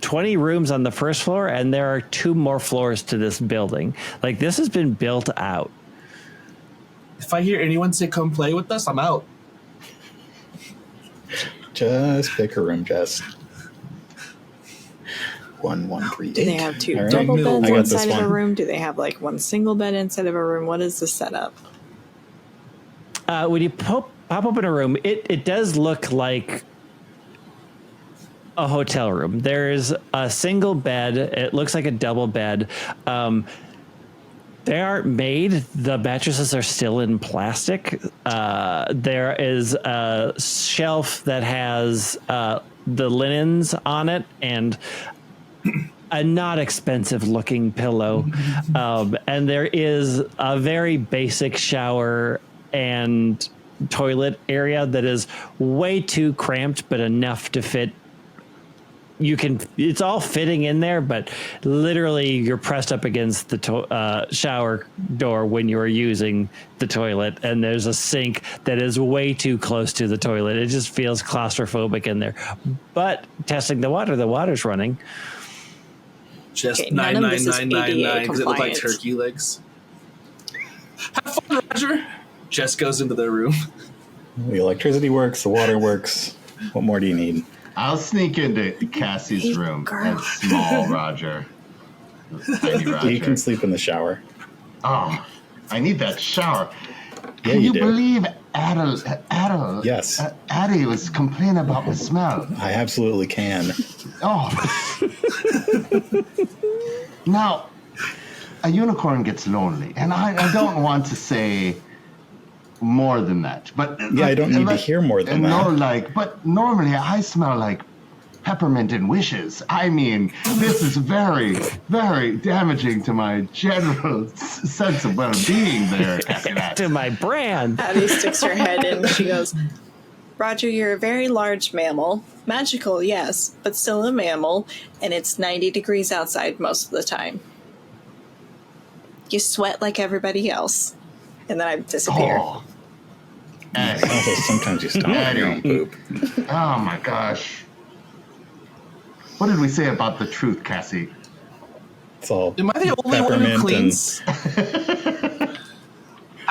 20 rooms on the first floor, and there are 2 more floors to this building. Like, this has been built out. If I hear anyone say come play with us, I'm out. Just pick a room, Jess. 1, 1, 3, 8. Do they have 2 All double right. beds I got inside this of a one. room? Do they have like 1 single bed inside of a room? What is the setup? When you pop up in a room, it does look like a hotel room. There's a single bed. It looks like a double bed. They aren't made. The mattresses are still in plastic. There is a shelf that has the linens on it and a not expensive looking pillow. And there is a very basic shower and toilet area that is way too cramped, but enough to fit. It's all fitting in there, but literally you're pressed up against the shower door when you are using the toilet, and there's a sink that is way too close to the toilet. It just feels claustrophobic in there. But testing the water's running. Just Okay, none of this is 99999 because it looked like compliant. turkey legs. Have fun, Roger. Jess goes into their room. The electricity works. The water works. What more do you need? I'll sneak into Cassie's Hey, room girl. and small Roger. Tiny Roger. You can sleep in the shower. Oh, I need that shower. Yeah, Can you you do. believe Adel? Yes. Addie was complaining about my smell. I absolutely can. Oh. Now, a unicorn gets lonely, and I don't want to say more than that, but Yeah, I don't need to hear more than that. But normally I smell like peppermint and wishes. I mean, this is very, very damaging to my general sense of well-being there, Cassie. To my brand. Addie sticks her head in and she goes, Roger, you're a very large mammal. Magical, yes, but still a mammal, and it's 90 degrees outside most of the time. You sweat like everybody else. And then I disappear. Oh. Addie. Also, sometimes you stomp on your own poop. Oh my gosh. What did we say about the truth, Cassie? It's all Am I the only one who peppermint cleans? I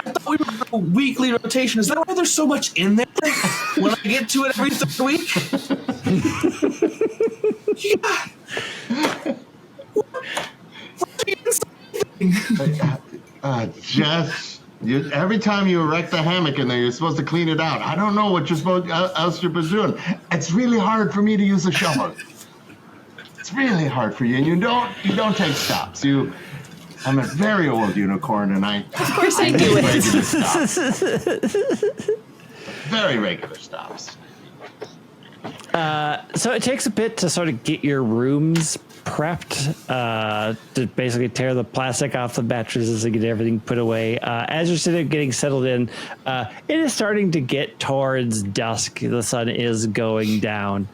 thought we were on a weekly rotation. Is that why there's so much in there? When I get to it every 3rd week? Jess, every time you erect the hammock in there, you're supposed to clean it out. I don't know what else you're supposed to do. It's really hard for me to use a shovel. It's really hard for you, and you don't take stops. I'm a very old unicorn, and Of course I do make it. regular stops. Very regular stops. So it takes a bit to sort of get your rooms prepped, to basically tear the plastic off the mattresses and get everything put away. As you're sitting there getting settled in, it is starting to get towards dusk. The sun is going down.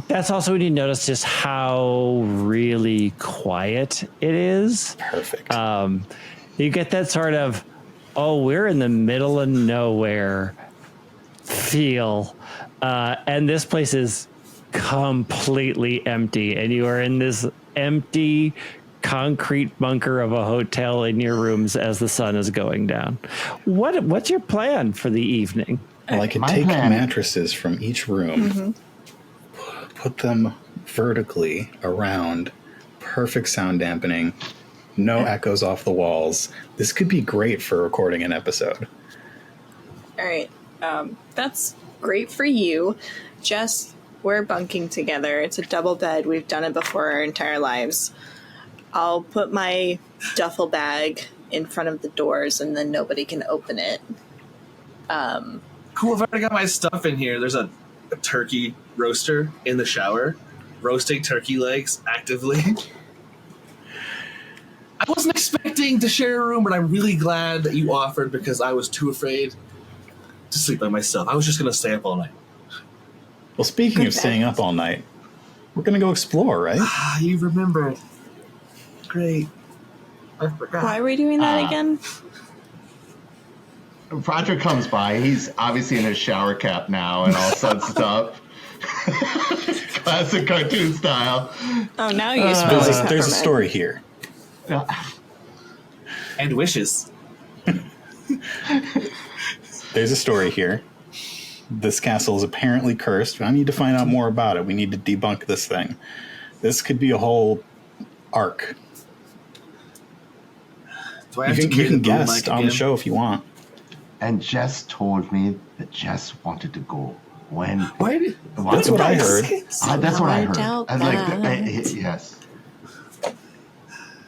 That's also when you notice just how really quiet it is. Perfect. You get that sort of, oh, we're in the middle of nowhere feel. And this place is completely empty. And you are in this empty concrete bunker of a hotel in your rooms as the sun is going down. What's your plan for the evening? Well, I could My take plan- mattresses from each room, put them vertically around, perfect sound dampening, no echoes off the walls. This could be great for recording an episode. All right. That's great for you. Jess, we're bunking together. It's a double bed. We've done it before our entire lives. I'll put my duffel bag in front of the doors and then nobody can open it. Cool, I've already got my stuff in here. There's a turkey roaster in the shower, roasting turkey legs actively. I wasn't expecting to share a room, but I'm really glad that you offered because I was too afraid to sleep by myself. I was just going to stay up all night. Well, speaking Good of staying bed. up all night, we're going to go explore, right? Ah, you remembered. Great. I forgot. Why are we doing that again? Roger comes by. He's obviously in his shower cap now and all sudsed up. Classic cartoon style. Oh, now you smell like There's a peppermint. story here. And wishes. There's a story here. This castle is apparently cursed. I need to find out more about it. We need to debunk this thing. This could be a whole arc. Do I You have to can create a boom guest mic on the again? show if you want. And Jess told me that Jess wanted to go when. Why did, That's what I heard. That's what I heard. doubt I was like, that. yes.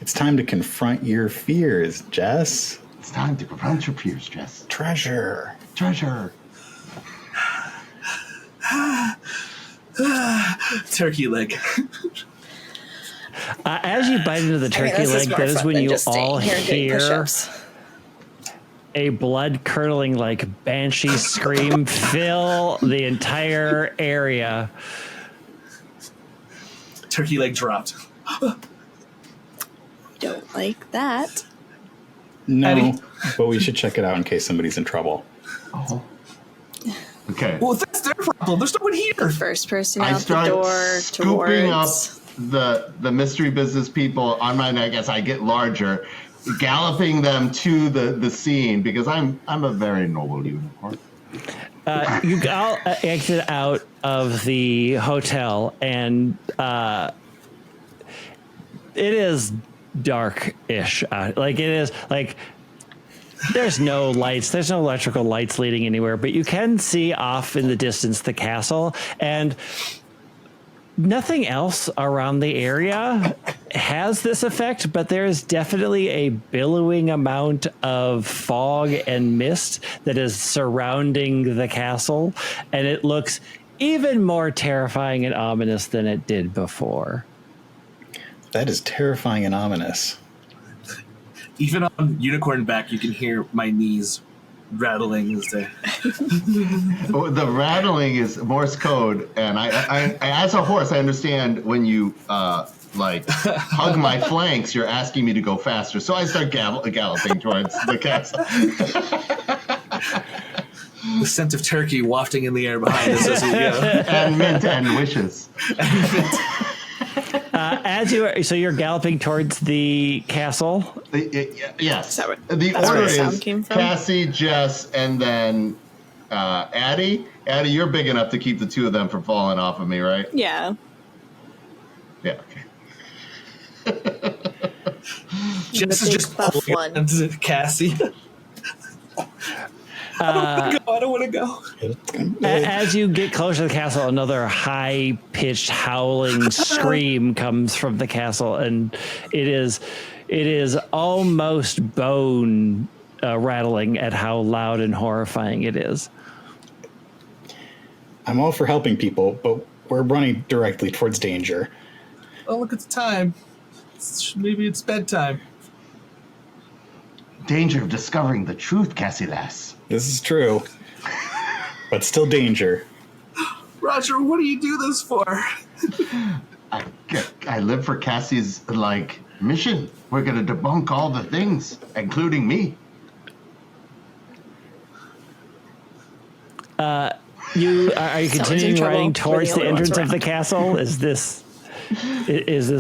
It's time to confront your fears, Jess. It's time to confront your peers, Jess. Treasure. Treasure. turkey leg. As you bite into the turkey leg, that is when you all hear a blood-curdling, like, banshee scream fill the entire area. Turkey leg dropped. Don't like that. No, Eddie. but we should check it out in case somebody's in trouble. Oh. Okay. Well, that's their problem. There's no one here. First person I out the start door scooping towards. up the mystery business people on my neck as I get larger, galloping them to the scene because I'm a very noble unicorn. You all exit out of the hotel, and it is dark-ish. Like, it is, like, there's no lights. There's no electrical lights leading anywhere, but you can see off in the distance the castle, and nothing else around the area has this effect, but there is definitely a billowing amount of fog and mist that is surrounding the castle, and it looks even more terrifying and ominous than it did before. That is terrifying and ominous. Even on unicorn back, you can hear my knees rattling as they. Oh, the rattling is Morse code, and I as a horse, I understand when you like hug my flanks, you're asking me to go faster. So I start galloping towards the castle. The scent of turkey wafting in the air behind us as we go. And mint and wishes. So you're galloping towards the castle. Yes. Is that what- The that's order where the sound is came from? Cassie, Jess, and then Addie. Addie, you're big enough to keep the two of them from falling off of me, right? Yeah. Yeah. Okay. Jess is big just buff pulling one. on to Cassie. I don't want to go. As you get closer to the castle, another high-pitched howling scream comes from the castle, and it is almost bone rattling at how loud and horrifying it is. I'm all for helping people, but we're running directly towards danger. Oh, look at the time. Maybe it's bedtime. Danger of discovering the truth, Cassilas. This is true, but still danger. Roger, what do you do this for? I live for Cassie's, mission. We're going to debunk all the things, including me. Are you continuing riding towards the entrance of the castle? Is this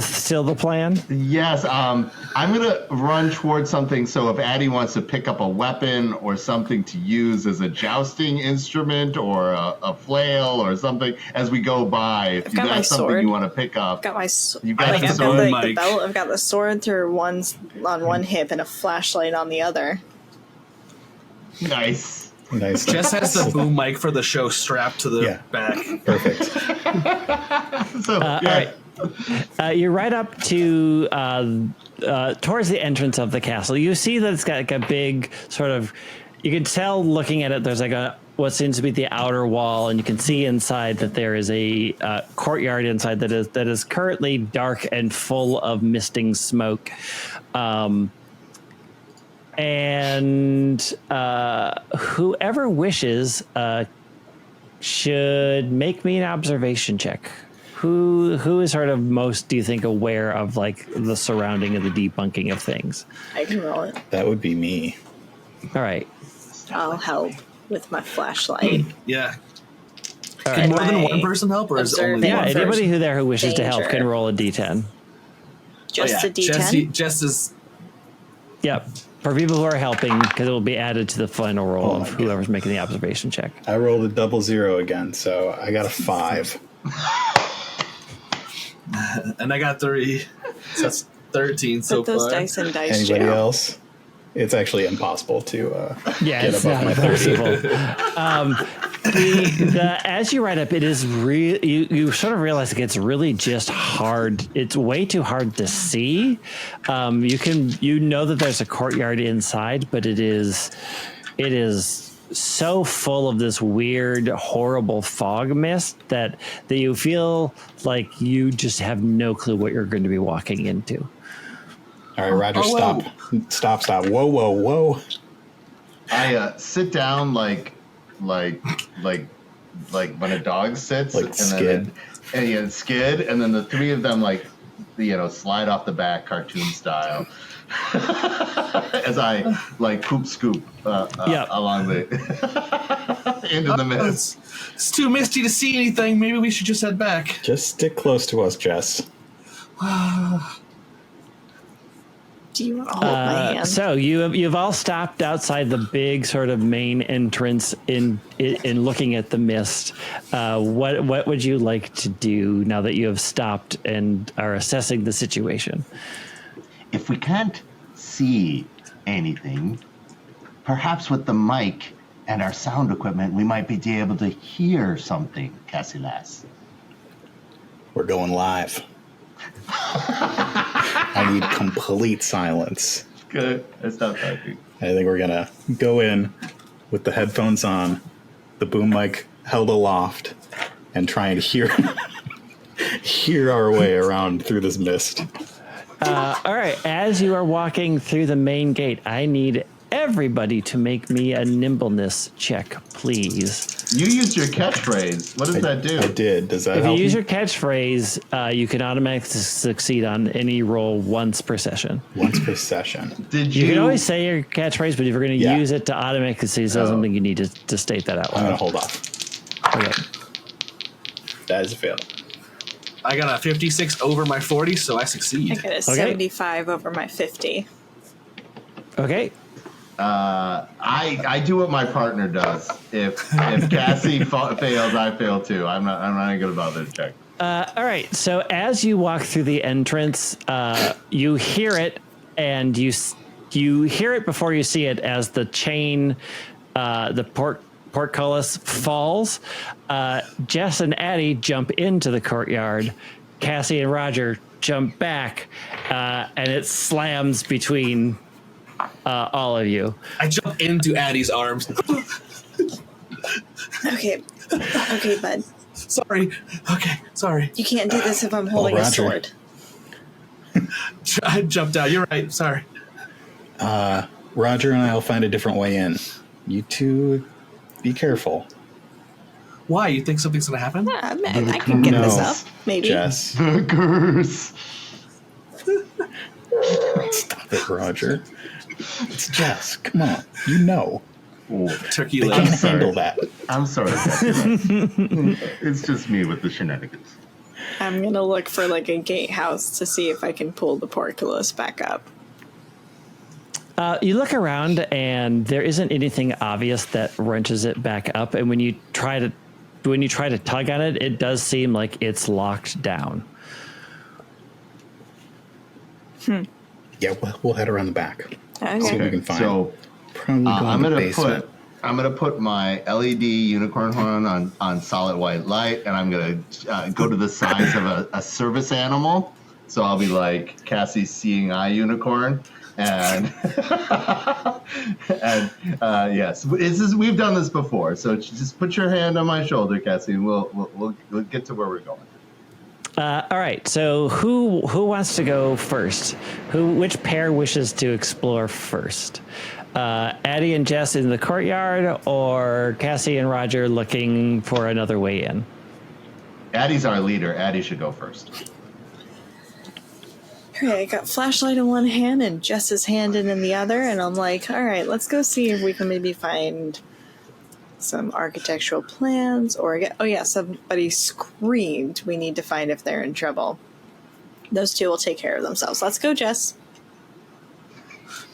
still the plan? Yes, I'm gonna run towards something. So if Addie wants to pick up a weapon or something to use as a jousting instrument or a flail or something as we go by, if that's something you want to pick up, I've got my you've got I've the sword. got the belt. I've got the sword through on one hip and a flashlight on the other. Nice. Jess has the boom mic for the show strapped to the back. Perfect. So, All right. You're right up to towards the entrance of the castle. You see that it's got like a big sort of. You can tell looking at it. There's like what seems to be the outer wall, and you can see inside that there is a courtyard inside that is currently dark and full of misting smoke. And whoever wishes should make me an observation check. Who is sort of most, do you think, aware of like the surrounding of the debunking of things? I can roll it. That would be me. All right. I'll help with my flashlight. Yeah. All Can right. more than one person help, or is it only Yeah, one person? anybody who wishes to help can Danger. roll a d10. Just a D10. Jess is. Yep. For people who are helping, because it will be added to the final roll Oh, of whoever's making the observation check. I rolled a 00 again, so I got a 5. And I got 3. So that's 13 so Put those far. dice in dice Anybody jail. else? It's actually impossible to Yeah, get it's above not my 30. possible. As you write up, it is you sort of realize it gets really just hard. It's way too hard to see. You know that there's a courtyard inside, but it is so full of this weird, horrible fog mist that you feel like you just have no clue what you're going to be walking into. All right, Roger, stop. Whoa. I sit down like when a dog sits, Like and Skid. then Skid, and then the three of them slide off the back, cartoon style, as I poop scoop along the into the mist. It's too misty to see anything. Maybe we should just head back. Just stick close to us, Jess. Do you want to hold my hand? So you've all stopped outside the big sort of main entrance in looking at the mist. What would you like to do now that you have stopped and are assessing the situation? If we can't see anything, perhaps with the mic and our sound equipment, we might be able to hear something, Cassilas. We're going live. I need complete silence. Good. I stopped talking. I think we're gonna go in with the headphones on, the boom mic held aloft, and try and hear our way around through this mist. All right. As you are walking through the main gate, I need everybody to make me a nimbleness check, please. You used your catchphrase. What does that do? I did. Does that If help? you use your catchphrase, you can automatically succeed on any roll once per session. Once per session. Did You can always say your catchphrase, but if you're going to Yeah. use it to automatically say something, you need to state that out I'm loud. gonna hold off. Okay. That is a fail. I got a 56 over my 40, so I I succeed. get a 75 over my 50. Okay. I do what my partner does. If Cassie fails, I fail too. I'm not even gonna bother to check. All right. So as you walk through the entrance, you hear it, and you hear it before you see it as the chain the portcullis falls. Jess and Addie jump into the courtyard. Cassie and Roger jump back, and it slams between all of you. I jump into Addie's arms. Okay, bud. Sorry. Okay, sorry. You can't do this if I'm holding a Roger. sword. I jumped out. You're right. Sorry. Roger and I will find a different way in. You two, be careful. Why? You think something's going to happen? Yeah, I can get this No, up, maybe. Jess. The curse. Stop it, Roger. It's Jess. Come on. You know. Turkey They leg. can't handle that. I'm sorry. It's just me with the shenanigans. I'm gonna look for like a gatehouse to see if I can pull the portcullis back up. You look around, and there isn't anything obvious that wrenches it back up. And when you try to tug on it, it does seem like it's locked down. Yeah, we'll head around the back. Okay. See what we can find. So Probably go I'm in the gonna basement. put my LED unicorn horn on solid white light, and I'm gonna go to the size of a service animal. So I'll be like Cassie's seeing eye unicorn, and and yes, we've done this before. So just put your hand on my shoulder, Cassie, and we'll get to where we're going. All right. So who wants to go first? Which pair wishes to explore first? Addie and Jess in the courtyard, or Cassie and Roger looking for another way in? Addie's our leader. Addie should go first. All right, I got flashlight in one hand and Jess's hand in the other, and I'm like, all right, let's go see if we can maybe find some architectural plans, or somebody screamed. We need to find if they're in trouble. Those two will take care of themselves. Let's go, Jess.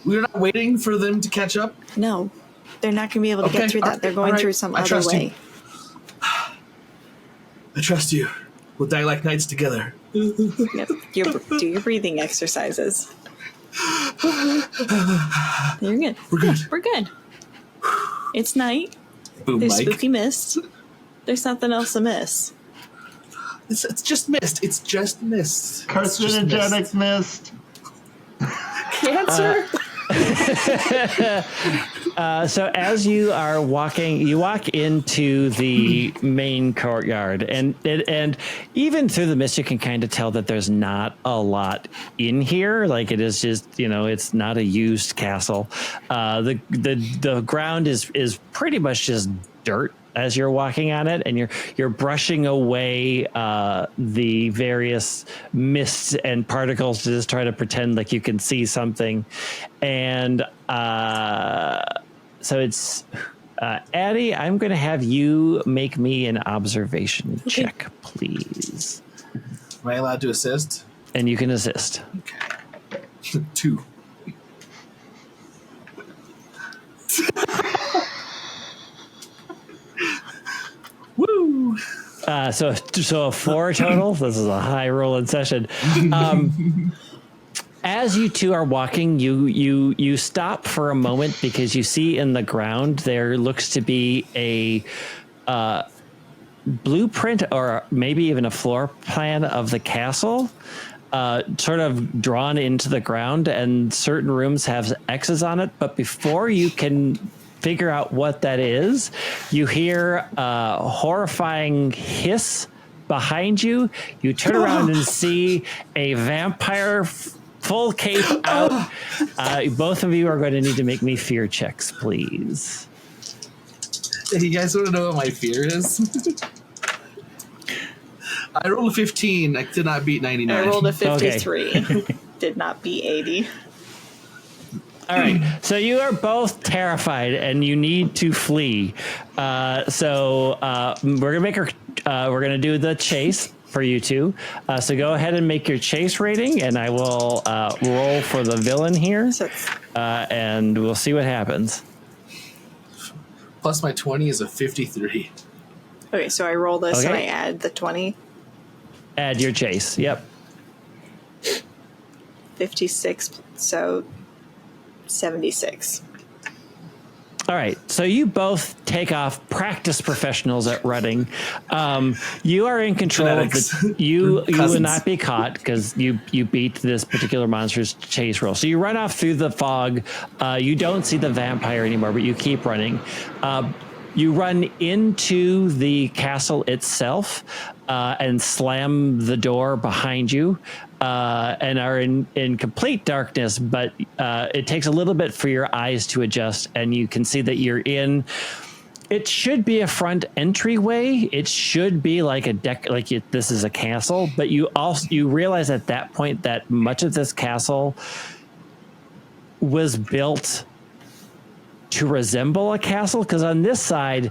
We're not waiting for them to catch up. No, they're not going to be able to get through that. They're going through some other way. I trust you. We'll die like knights together. Yep. Do your breathing exercises. You're good. We're good. We're good. It's night. Boom, There's Mike. spooky mist. There's nothing else to miss. It's just mist. It's just mist. Carcinogenic mist. Cancer? So as you are walking, you walk into the main courtyard, and even through the mist, you can kind of tell that there's not a lot in here. Like, it is just, it's not a used castle. The ground is pretty much just dirt as you're walking on it, and you're brushing away the various mists and particles to just try to pretend like you can see something. And so it's Addie, I'm going to have you make me an observation check, please. Am I allowed to assist? And you can assist. Okay. 2. Woo! So a 4 total. This is a high rolling session. As you two are walking, you stop for a moment because you see in the ground there looks to be a blueprint, or maybe even a floor plan of the castle, sort of drawn into the ground, and certain rooms have X's on it. But before you can figure out what that is, you hear a horrifying hiss behind you. You turn around and see a vampire full cape out. Both of you are going to need to make me fear checks, please. Hey, you guys want to know what my fear is? I rolled a 15. I did not beat 99. I rolled a 53. Did not beat 80. All right, so you are both terrified and you need to flee. So we're gonna do the chase for you two. So go ahead and make your chase rating, and I will roll for the villain here, and we'll see what happens. Plus my 20 is a 53. Okay, so I roll this and I Okay. add the 20. Add your chase. Yep. 56, so 76. All right, so you both take off, practice professionals at running. You are in control Genetics. of the. You will Cousins. not be caught because you beat this particular monster's chase roll. So you run off through the fog. You don't see the vampire anymore, but you keep running. You run into the castle itself and slam the door behind you. And are in complete darkness, but it takes a little bit for your eyes to adjust, and you can see that you're in. It should be a front entryway. It should be like a deck, this is a castle. But you realize at that point that much of this castle was built to resemble a castle, because on this side,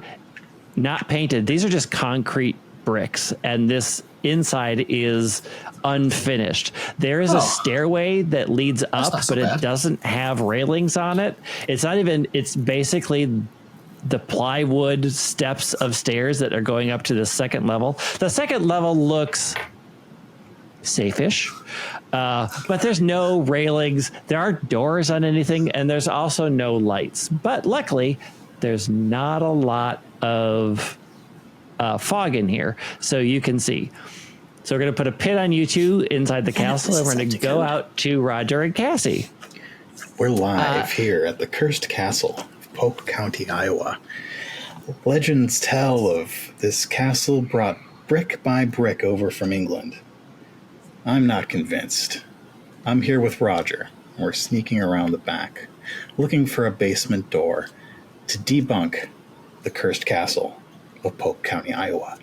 not painted. These are just concrete bricks, and this inside is unfinished. There is a stairway that leads up, but it doesn't have railings on it. It's basically the plywood steps of stairs that are going up to the second level. The second level looks safe-ish, but there's no railings. There aren't doors on anything, and there's also no lights. But luckily, there's not a lot of fog in here, so you can see. So we're going to put a pin on you two inside the castle, and we're going to go out to Roger and Cassie. We're live here at the Cursed Castle of Polk County, Iowa. Legends tell of this castle brought brick by brick over from England. I'm not convinced. I'm here with Roger. We're sneaking around the back, looking for a basement door to debunk the Cursed Castle of Polk County, Iowa.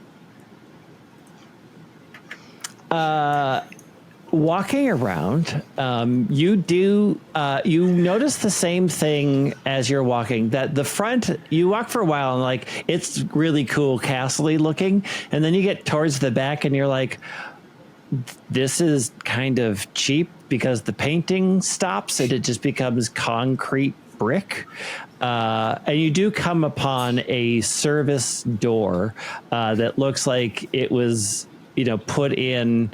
Walking around, you notice the same thing as you're walking, that the front, you walk for a while and like, it's really cool, castle-y looking. And then you get towards the back and you're like, this is kind of cheap, because the painting stops and it just becomes concrete brick. And you do come upon a service door that looks like it was, put in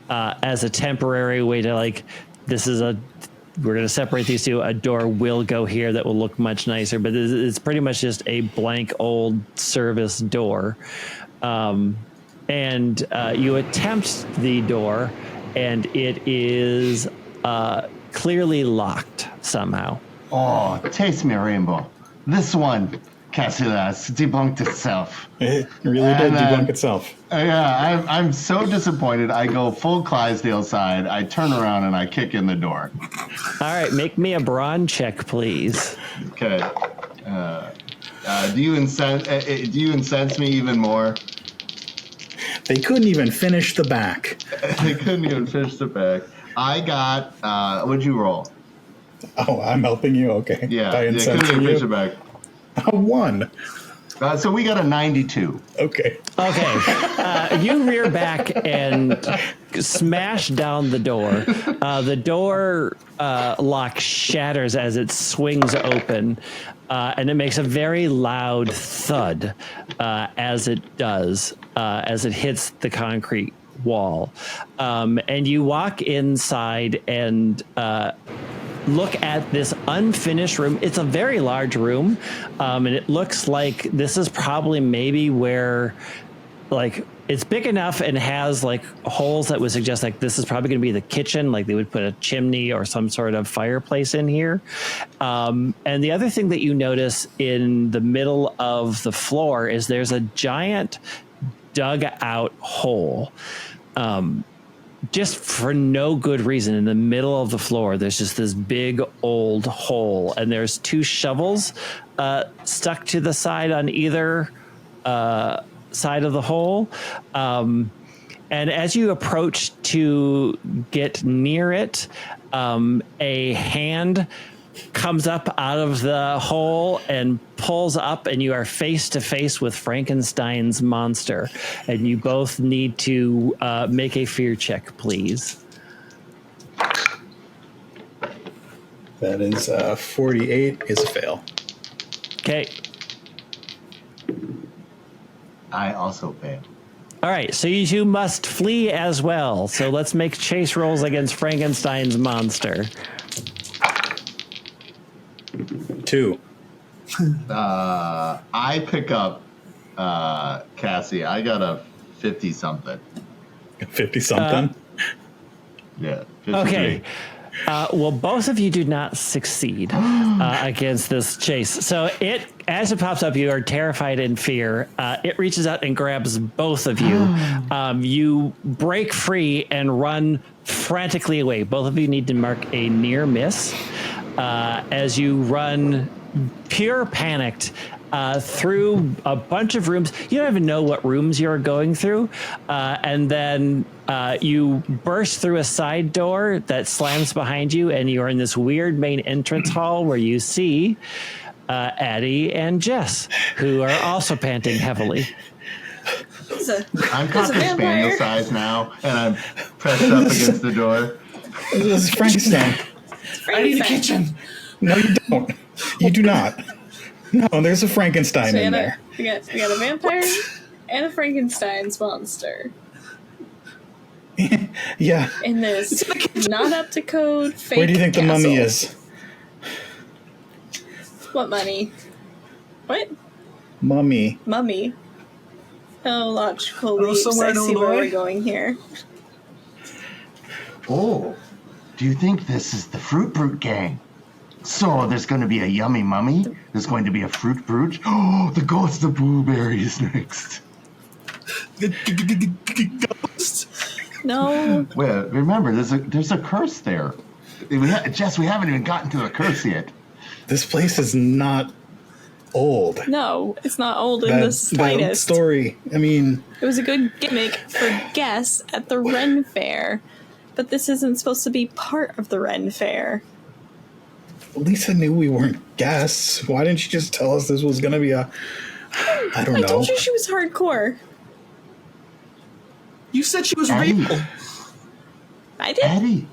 as a temporary way to we're going to separate these two. A door will go here that will look much nicer, but it's pretty much just a blank old service door. And you attempt the door, and it is clearly locked somehow. Oh, taste me a rainbow. This one, Cassius, debunked itself. It really did debunk itself. Yeah, I'm so disappointed. I go full Clydesdale side. I turn around and I kick in the door. All right, make me a brawn check, please. Okay. Do you incense me even more? They couldn't even finish the back. They couldn't even finish the back. I got. What'd you roll? Oh, I'm helping you? Okay. Yeah, By couldn't even incensing finish the you? back. A 1. So we got a 92. Okay. Okay. You rear back and smash down the door. The door lock shatters as it swings open, and it makes a very loud thud as it does, as it hits the concrete wall. And you walk inside and look at this unfinished room. It's a very large room, and it looks like this is probably maybe where, it's big enough and has holes that would suggest this is probably going to be the kitchen. They would put a chimney or some sort of fireplace in here. And the other thing that you notice in the middle of the floor is there's a giant dug out hole. Just for no good reason, in the middle of the floor, there's just this big old hole, and there's 2 shovels stuck to the side on either side of the hole. And as you approach to get near it, a hand comes up out of the hole and pulls up, and you are face to face with Frankenstein's monster, and you both need to make a fear check, please. That is 48 is a fail. Okay. I also fail. All right, so you two must flee as well. So let's make chase rolls against Frankenstein's monster. 2. I pick up Cassie. I got a 50-something. 50-something? Yeah. 53. Okay. Well, both of you do not succeed against this chase. So as it pops up, you are terrified in fear. It reaches out and grabs both of you. You break free and run frantically away. Both of you need to mark a near miss as you run pure panicked through a bunch of rooms. You don't even know what rooms you're going through. And then you burst through a side door that slams behind you, and you're in this weird main entrance hall where you see Addie and Jess, who are also panting heavily. I'm Cocker Spaniel size now, and I'm pressed up against the door. This is Frankenstein. I need a kitchen. No, you don't. You do not. No, there's a Frankenstein So in there. we got a vampire and a Frankenstein's monster Yeah. in this not up to code fake Where do you think the mummy castle. is? What money? What? Mummy. Mummy. Oh, logical Oh, leaps. somewhere I in see where Illinois? we're going here. Oh, do you think this is the Fruit Brute gang? So there's going to be a yummy mummy. There's going to be a fruit brute. Oh, the ghost of blueberries next. Ghost. No. Well, remember, there's a curse there. Jess, we haven't even gotten to the curse yet. This place is not old. No, it's not old in the That slightest. story. I mean, It was a good gimmick for guests at the Ren Fair, but this isn't supposed to be part of the Ren Fair. Lisa knew we weren't guests. Why didn't she just tell us this was going to be a... I don't I know. told you she was hardcore. You said she was Addie. real. I did. Eddie.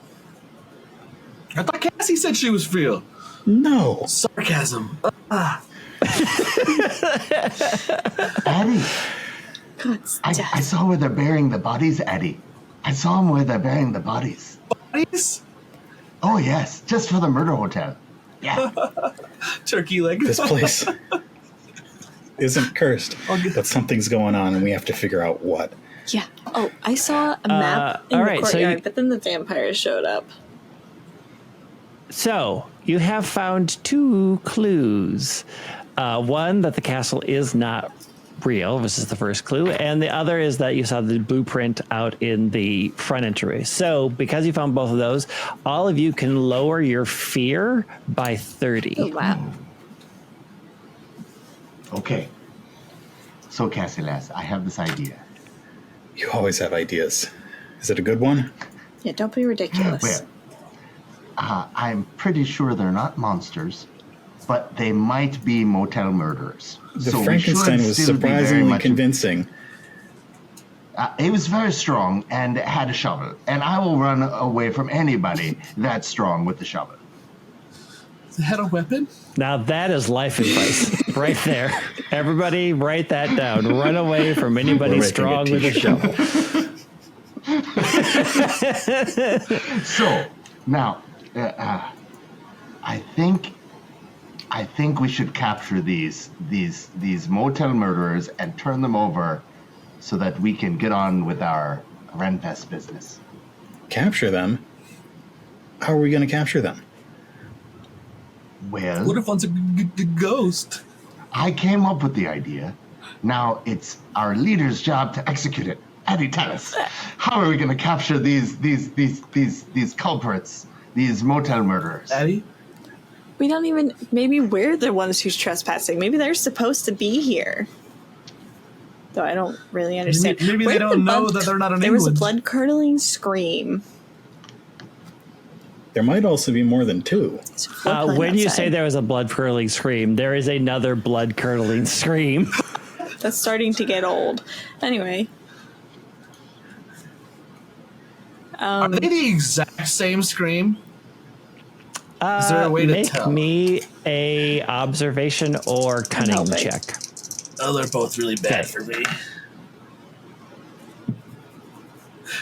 I thought Cassie said she was real. No. Sarcasm. Eddie. God's I death. saw where they're burying the bodies, Eddie. I saw them where they're burying the bodies. Bodies? Oh, yes. Just for the murder hotel. Yeah. Turkey leg. This place isn't cursed, but something's going on, and we have to figure out what. Yeah. Oh, I saw a map in all the right, so courtyard, you- but then the vampires showed up. So you have found two clues. One, that the castle is not real. This is the first clue. And the other is that you saw the blueprint out in the front entryway. So because you found both of those, all of you can lower your fear by 30. Oh, wow. Okay. So, Cassie Lass, I have this idea. You always have ideas. Is it a good one? Yeah, don't be ridiculous. Well, I'm pretty sure they're not monsters, but they might be motel murderers. The So we Frankenstein should was still be very surprisingly much- convincing. He was very strong and had a shovel, and I will run away from anybody that's strong with the shovel. Had a weapon? Now that is life advice right there. Everybody write that down. Run away from anybody We're making a strong with a t-shirt. shovel. So now, I think we should capture these motel murderers and turn them over, so that we can get on with our Renfest business. Capture them? How are we going to capture them? Well, What if one's a ghost? I came up with the idea. Now it's our leader's job to execute it. Eddie, tell us, how are we going to capture these culprits, these motel murderers? Addie? We don't even. Maybe we're the ones who's trespassing. Maybe they're supposed to be here. Though I don't really understand. Maybe Where they did don't the know blood- that they're not in There was a England. blood curdling scream. There might also be more than two. There's a flood When you outside. say there was a blood curdling scream, there is another blood curdling scream. That's starting to get old. Anyway. Are they the exact same scream? Is there a way to Make tell? me a observation or cunning helping. check. Oh, they're both really bad Okay. for me.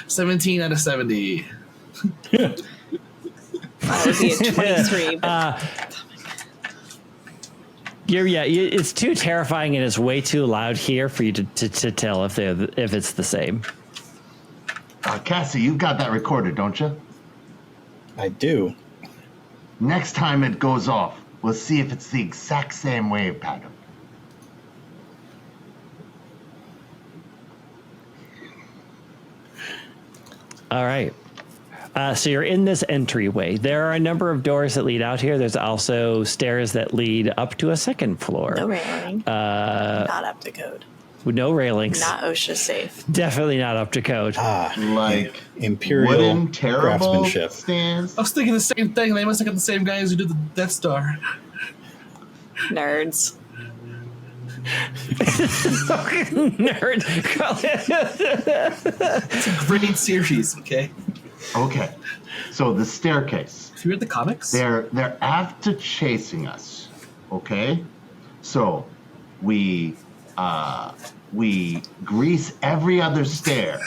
17 out of 70. That would be a 23. But It's too terrifying and it's way too loud here for you to tell if it's the same. Cassie, you've got that recorded, don't you? I do. Next time it goes off, we'll see if it's the exact same wave pattern. All right. So you're in this entryway. There are a number of doors that lead out here. There's also stairs that lead up to a second floor. No railing. Not up to code. With no railings. Not OSHA safe. Definitely not up to code. Like Imperial wooden, terrible craftsmanship. stands. I was thinking the same thing. They must have got the same guys who did the Death Star. Nerds. Nerd. It's a great series, okay? Okay, so the staircase. Have you read the comics? They're after chasing us. Okay, so we grease every other stair.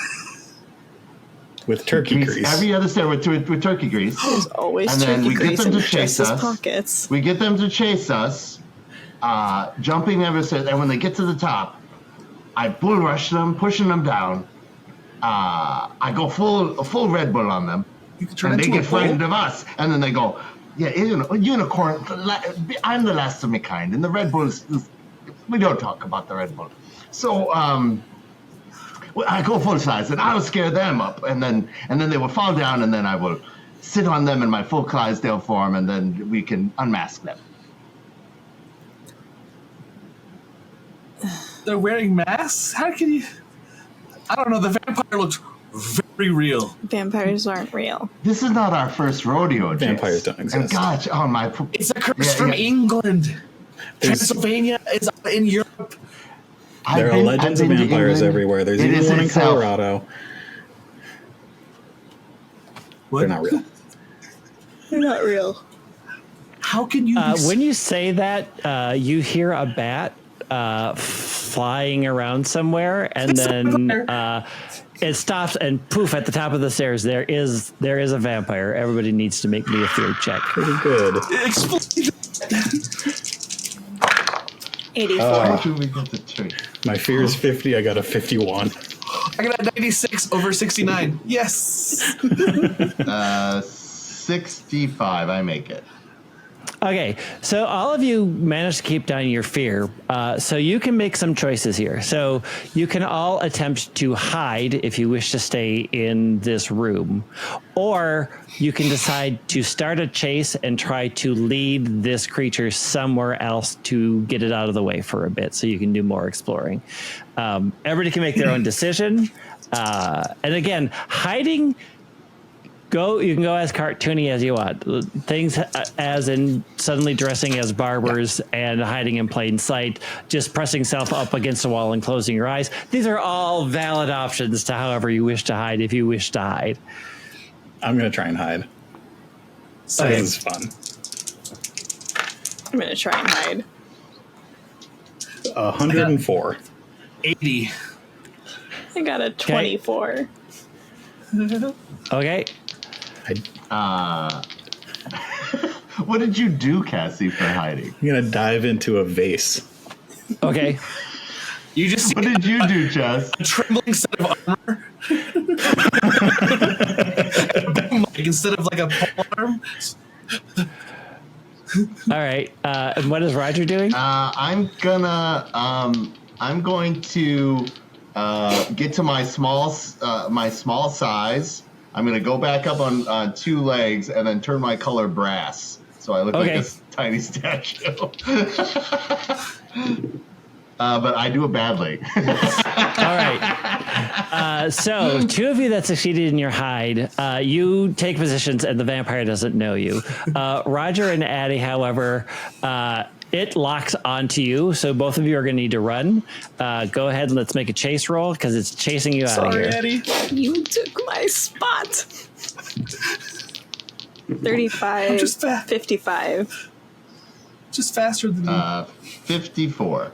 With turkey grease. Every other stair with turkey grease. There's always And then turkey we get grease them in to chase Jess's us. pockets. We get them to chase us, jumping every stair, and when they get to the top, I bull rush them, pushing them down. I go full Red Bull on them, You can turn and they into get a bull. frightened of us. And then they go, "Yeah, unicorn. I'm the last of my kind." And the Red Bulls, we don't talk about the Red Bull. So well, I go full size, and I will scare them up, and then they will fall down, and then I will sit on them in my full Clydesdale form, and then we can unmask them. They're wearing masks? How can you... I don't know, the vampire looks very real. Vampires aren't real. This is not our first rodeo, Jace. Vampires don't exist. And gosh, oh my... It's a curse from England. Transylvania is in Europe. There are legends of vampires everywhere. There's even one in Colorado. What? They're not real. They're not real. How can you... When you say that, you hear a bat flying around somewhere, and then it stops and poof at the top of the stairs. There is a vampire. Everybody needs to make me a fear check. Pretty good. Explain 84. How do we get the tree? My fear is 50. I got a 51. I got a 96 over 69. Yes. 65. I make it. Okay, so all of you managed to keep down your fear. So you can make some choices here. So you can all attempt to hide if you wish to stay in this room, or you can decide to start a chase and try to lead this creature somewhere else to get it out of the way for a bit, so you can do more exploring. Everybody can make their own decision. And again, hiding. You can go as cartoony as you want. Things as in suddenly dressing as barbers and hiding in plain sight, just pressing self up against a wall and closing your eyes. These are all valid options to however you wish to hide if you wish to hide. I'm going to try and hide. Same. This is fun. I'm going to try and hide. 104. 80. I got a 24. Okay. What did you do, Cassie, for hiding? I'm going to dive into a vase. Okay. You just What did you do, Jess? a trembling set of armor. Like, instead of like a polearm. All right. And what is Roger doing? I'm going to get to my small size. I'm going to go back up on two legs and then turn my color brass, so I look like a tiny statue. But I do it badly. All right. So two of you that succeeded in your hide, you take positions and the vampire doesn't know you. Roger and Addie, however, it locks onto you, so both of you are going to need to run. Go ahead and let's make a chase roll because it's chasing you out of here. Eddie. You took my spot. 35. Just 55. Just faster than you. 54.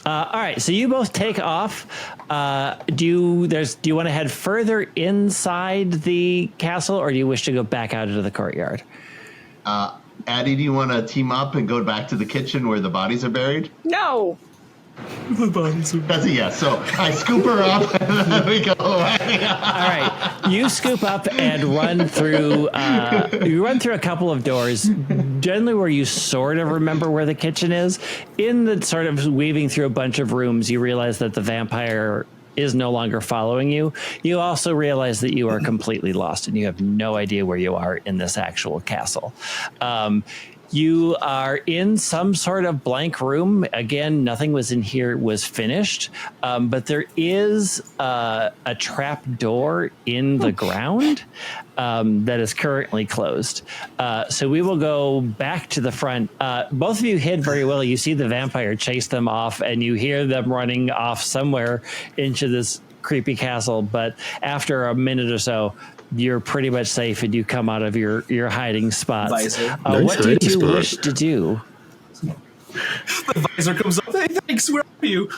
All right, so you both take off. Do you want to head further inside the castle, or do you wish to go back out into the courtyard? Addie, do you want to team up and go back to the kitchen where the bodies are buried? No. The bodies are That's a yes. So I scoop her up and then we go away. All right, you scoop up and run through. You run through a couple of doors, generally where you sort of remember where the kitchen is. In the sort of weaving through a bunch of rooms, you realize that the vampire is no longer following you. You also realize that you are completely lost and you have no idea where you are in this actual castle. You are in some sort of blank room. Again, nothing was in here was finished, but there is a trap door in the ground that is currently closed. So we will go back to the front. Both of you hid very well. You see the vampire chase them off, and you hear them running off somewhere into this creepy castle. But after a minute or so, you're pretty much safe and you come out of your hiding spots. Visor. Nice What do you hiding two spot. wish to do? The visor comes up. Hey, thanks. Where are you?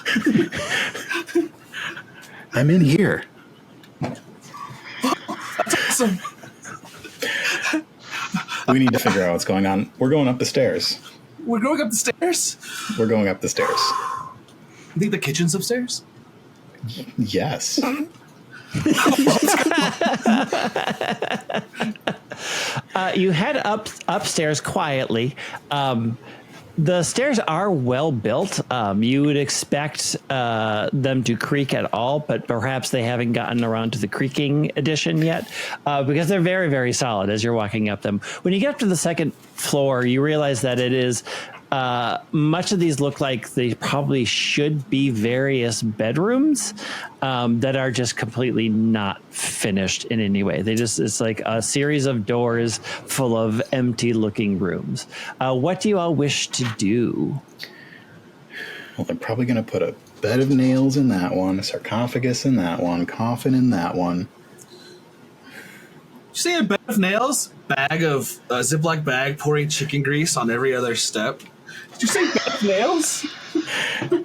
I'm in here. Awesome. We need to figure out what's going on. We're going up the stairs. We're going up the stairs. We're going up the stairs. You think the kitchen's upstairs? Yes. You head upstairs quietly. The stairs are well built. You would expect them to creak at all, but perhaps they haven't gotten around to the creaking edition yet, because they're very, very solid as you're walking up them. When you get up to the second floor, you realize that it is much of these look like they probably should be various bedrooms that are just completely not finished in any way. It's like a series of doors full of empty looking rooms. What do you all wish to do? Well, they're probably going to put a bed of nails in that one, a sarcophagus in that one, coffin in that one. Did you say a bed of nails? Bag of Ziploc bag pouring chicken grease on every other step. Did you say bed of nails?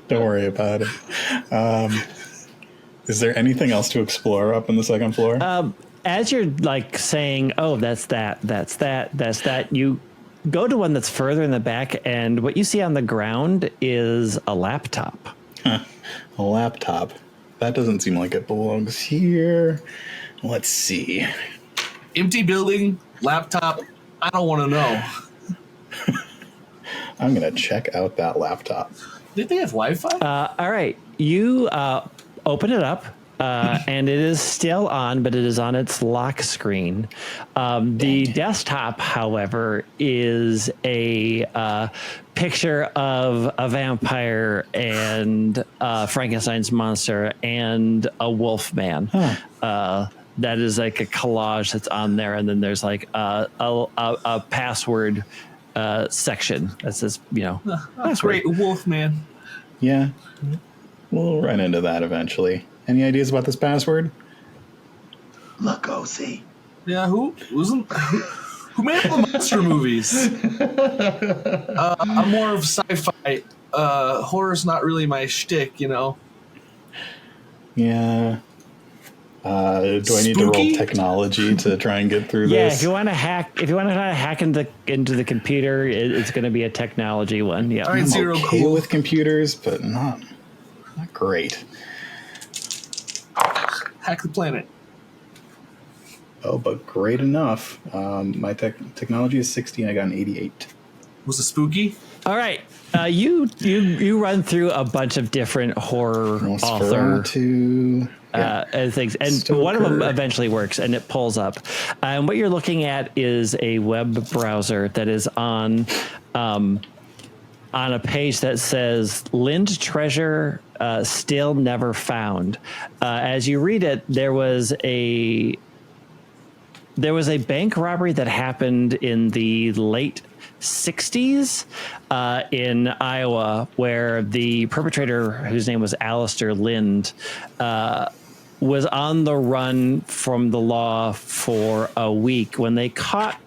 Don't worry about it. Is there anything else to explore up on the second floor? As you're like saying, oh, that's that, you go to one that's further in the back, and what you see on the ground is a laptop. A laptop. That doesn't seem like it belongs here. Let's see. Empty building, laptop. I don't want to know. I'm going to check out that laptop. Did they have Wi-Fi? All right, you open it up, and it is still on, but it is on its lock screen. The desktop, however, is a picture of a vampire and Frankenstein's monster and a wolf man. That is like a collage that's on there, and then there's like a password section that says, That's great, Wolfman. Yeah. We'll run into that eventually. Any ideas about this password? Look, OC. Yeah, who made all the monster movies? I'm more of sci-fi. Horror's not really my shtick, Yeah. Do I need to roll Spooky? technology to try and get through Yeah, this? if you want to hack into the computer, it's going to be a technology one. Yeah. All right, I'm Zero, okay cool. with computers, but not great. Hack the planet. Oh, but great enough. My technology is 60, and I got an 88. Was it spooky? All right. You run through a bunch of different horror author Nosferatu. and things, and Stoker. one of them eventually works, and it pulls up. And what you're looking at is a web browser that is on a page that says "Lind treasure still never found." As you read it, there was a bank robbery that happened in the late 60s in Iowa, where the perpetrator, whose name was Alistair Lind, was on the run from the law for a week. When they caught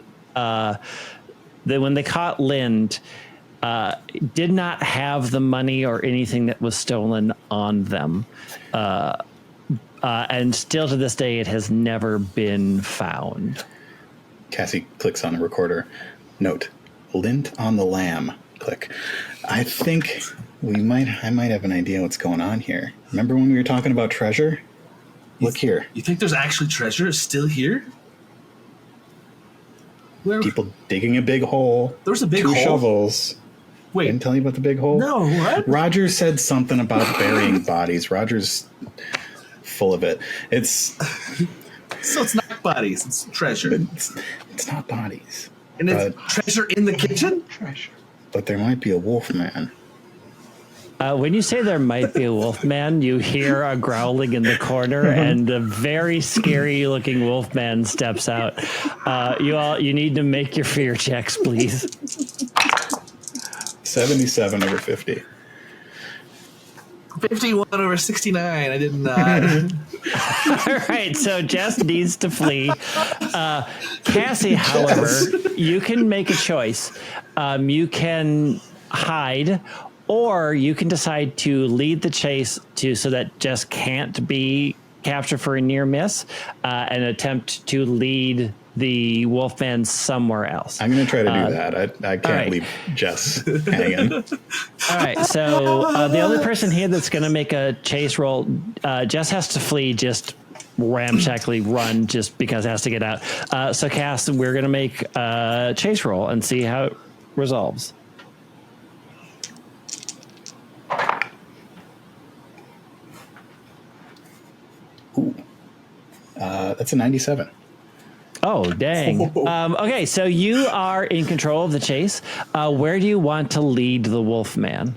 Lind, did not have the money or anything that was stolen on them. And still to this day, it has never been found. Cassie clicks on the recorder. Note, Lint on the lamb. Click. I think I might have an idea what's going on here. Remember when we were talking about treasure? Look here. You think there's actually treasure still here? Where? People digging a big hole. There was a big two hole? shovels. Wait. Didn't tell you about the big hole? No, what? Roger said something about burying bodies. Roger's full of it. So it's not bodies, it's treasure. It's not bodies. And it's treasure in the kitchen? Treasure. But there might be a wolf man. When you say there might be a wolf man, you hear a growling in the corner, and a very scary looking wolf man steps out. You need to make your fear checks, please. 77 over 50. 51 over 69. I did not. All right, so Jess needs to flee. Cassie, however, you can make a choice. You can hide, or you can decide to lead the chase so that Jess can't be captured for a near miss, and attempt to lead the Wolfman somewhere else. I'm going to try to do that. I can't right. leave Jess hanging. All right, so the only person here that's going to make a chase roll, Jess has to flee, just ramshackly run just because it has to get out. So Cass, we're going to make a chase roll and see how it resolves. Ooh. That's a 97. Oh, dang. Okay, so you are in control of the chase. Where do you want to lead the Wolfman?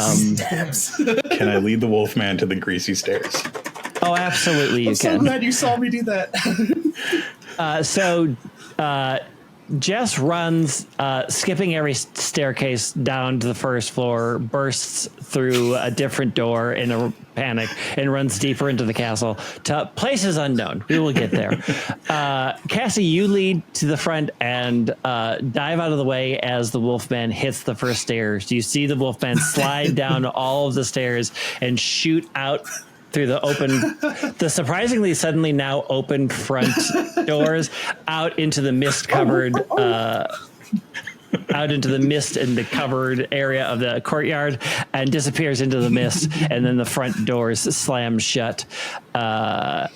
Steps. Can I lead the wolf man to the greasy stairs? Oh, absolutely you I'm so can. glad you saw me do that. So Jess runs, skipping every staircase down to the first floor, bursts through a different door in a panic, and runs deeper into the castle to places unknown. We will get there. Cassie, you lead to the front and dive out of the way as the Wolfman hits the first stairs. You see the Wolfman slide down all of the stairs and shoot out through the surprisingly suddenly now open front doors out into the mist covered out into the mist in the covered area of the courtyard, and disappears into the mist, and then the front doors slam shut, and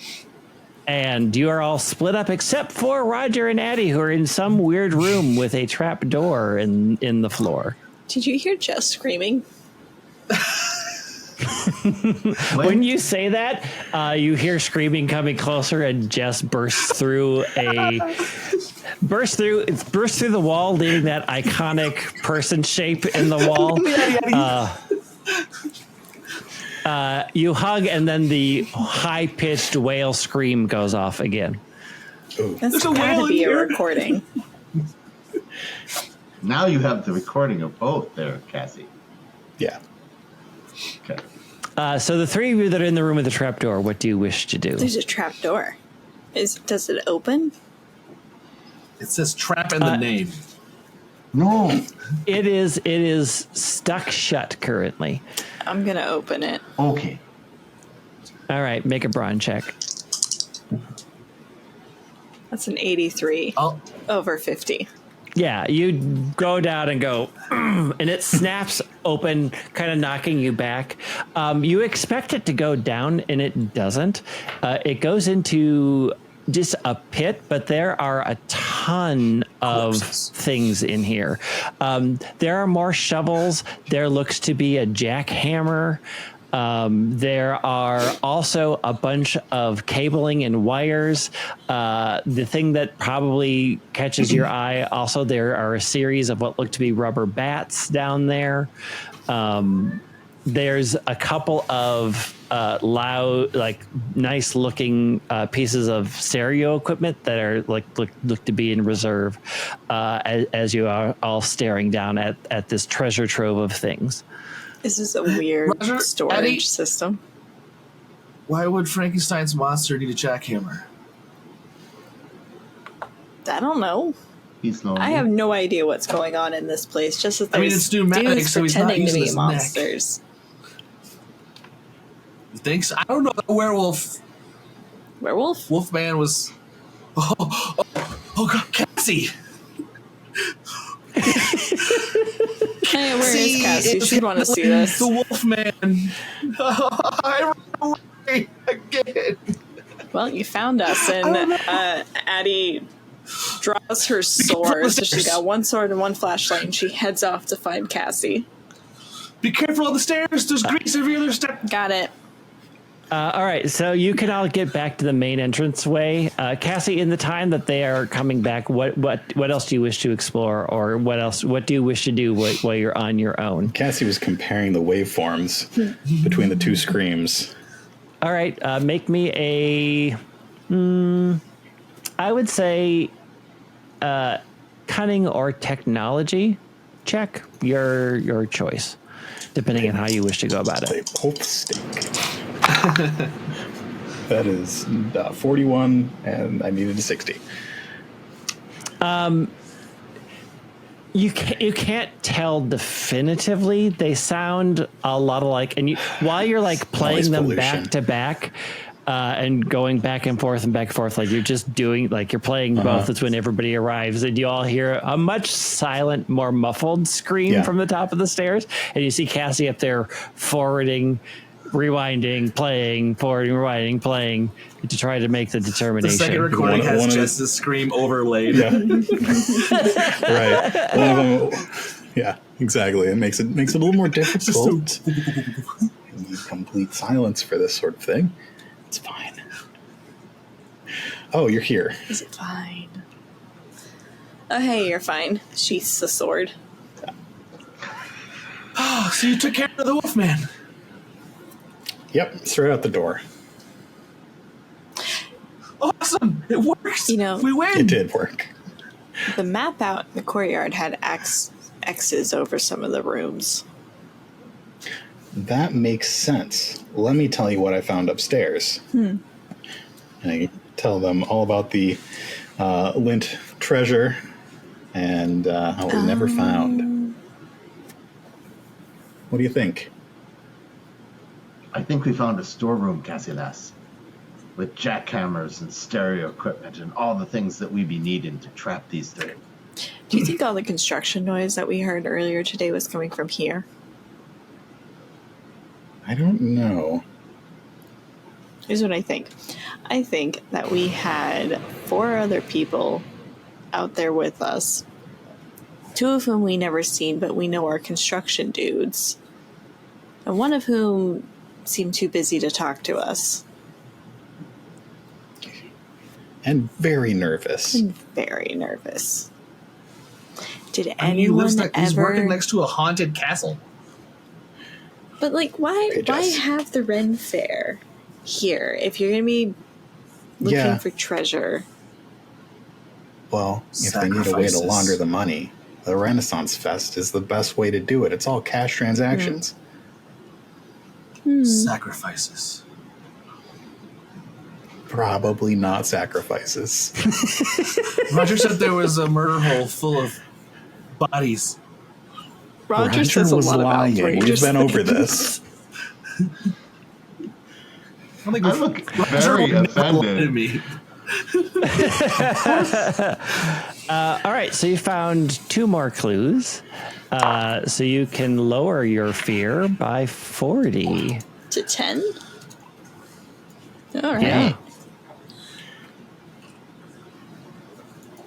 you are all split up except for Roger and Addie, who are in some weird room with a trap door in the floor. Did you hear Jess screaming? When you say that, you hear screaming coming closer, and Jess bursts through the wall, leaving that iconic person shape in the wall. You hug, and then the high-pitched whale scream goes off again. That's gotta be a recording. Now you have the recording of both there, Cassie. Yeah. Okay. So the three of you that are in the room with the trapdoor, what do you wish to do? There's a trap door. Does it open? It says trap in the name. No. It is stuck shut currently. I'm gonna open it. Okay. All right, make a brawn check. That's an 83 over 50. Yeah, you go down and go, and it snaps open, kind of knocking you back. You expect it to go down, and it doesn't. It goes into just a pit, but there are a ton of things in here. There are more shovels. There looks to be a jackhammer. There are also a bunch of cabling and wires. The thing that probably catches your eye, also, there are a series of what look to be rubber bats down there. There's a couple of loud, like nice looking pieces of stereo equipment that are look to be in reserve as you are all staring down at this treasure trove of things. This is a weird Roger, storage Eddie? system. Why would Frankenstein's monster need a jackhammer? I don't know. He's lonely. I have no idea what's going on in this place. Just that I mean, there's it's pneumatic, dudes so he's not pretending to using be his neck. monsters. You think so? I don't know. The werewolf. Werewolf? Wolfman was. Oh God, Cassie! Hey, where is Cassie? She'd want to see this. The Wolfman. I ran away again. Well, you found us, and Addie draws her sword. So she's got one sword and one flashlight, and she heads off to find Cassie. Be careful on the stairs. There's grease every other step. Got it. All right, so you can all get back to the main entranceway. Cassie, in the time that they are coming back, what else do you wish to explore, or what do you wish to do while you're on your own? Cassie was comparing the waveforms between the two screams. All right, make me a, I would say, cunning or technology check. Your choice, depending on how you wish to go about it. A pulp stick. That is 41, and I needed a 60. You can't tell definitively. They sound a lot alike, and while you're like playing Noise them pollution. back to back and going back and forth, like you're just doing like you're playing both. That's when everybody arrives, and you all hear a much silent, more muffled scream from the top of the stairs, and you see Cassie up there forwarding, rewinding, playing, forwarding, rewinding, playing to try to make the determination. The second recording One has of just the scream overlaid. Yeah. Right. One of them. Yeah, exactly. It makes it a little more difficult. You need complete silence for this sort of thing. It's fine. Oh, you're here. Is it fine? Oh, hey, you're fine. Sheaths the sword. Oh, so you took care of the Wolfman. Yep, straight out the door. Awesome! It works. You know, we win. It did work. The map out in the courtyard had X's over some of the rooms. That makes sense. Let me tell you what I found upstairs. And I tell them all about the lint treasure and how it was never found. What do you think? I think we found a storeroom, Cassilas, with jackhammers and stereo equipment and all the things that we be needing to trap these things. Do you think all the construction noise that we heard earlier today was coming from here? I don't know. Here's what I think. I think that we had 4 other people out there with us. 2 of whom we never seen, but we know are construction dudes. And one of whom seemed too busy to talk to us. And very nervous. I'm very nervous. Did He anyone lives he's working ever... next to a haunted castle. But, like, why Jess. have the Ren Fair here if you're going to be looking for treasure? Well, if they need a way to Sacrifices. launder the money, the Renaissance Fest is the best way to do it. It's all cash transactions. Sacrifices. Probably not sacrifices. Roger said there was a murder hole full of bodies. Roger says a was lot lying. of outrageous We've been over things. this. I think I look very offended. Me. All right, so you found 2 more clues. So you can lower your fear by 40. To 10? All right. Yeah.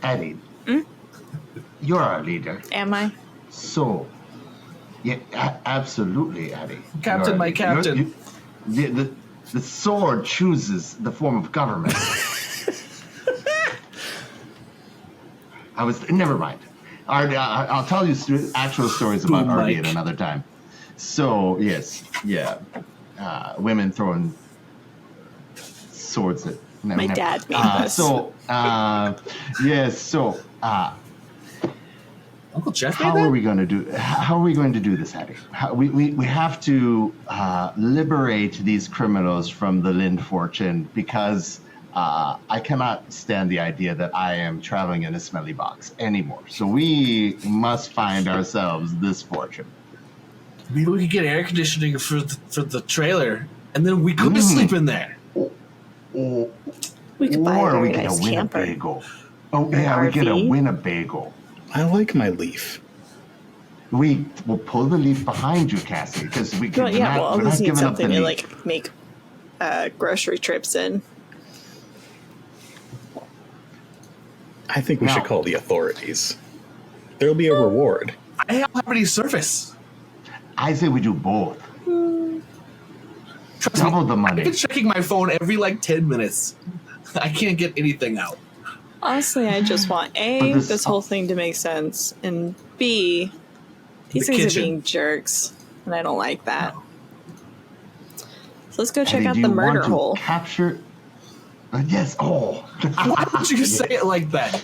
Addie, you're our leader. Am I? So, yeah, absolutely, Addie. Captain, my captain. The sword chooses the form of government. Never mind. I'll tell you actual stories about Boom, Artie Mike. at another time. So, yes, yeah. Women throwing swords at... My dad made this. Uncle Jeff made How that? are we going to do? How are we going to do this, Hattie? We have to liberate these criminals from the Lind fortune because I cannot stand the idea that I am traveling in a smelly box anymore. So we must find ourselves this fortune. Maybe we could get air conditioning for the trailer, and then we could sleep in there. Or We could buy a we very get nice a camper. Winnebago. Oh yeah, we get a RV. Winnebago. I like my Leaf. We will pull the leaf behind you, Cassie, because we can. But yeah, we'll we're always not need giving up the something to leaf. like make grocery trips in. I think we No. should call the authorities. There'll be a reward. I don't have any service. I say we do both. Trust Double me, the I've money. been checking my phone every like 10 minutes. I can't get anything out. Honestly, I just want A, But this whole thing to make sense, and B, these The guys kitchen. are being jerks, and I don't like that. No. So let's go check Eddie, out do the you murder want to hole. Capture. Yes. Oh. Why would you say it like that?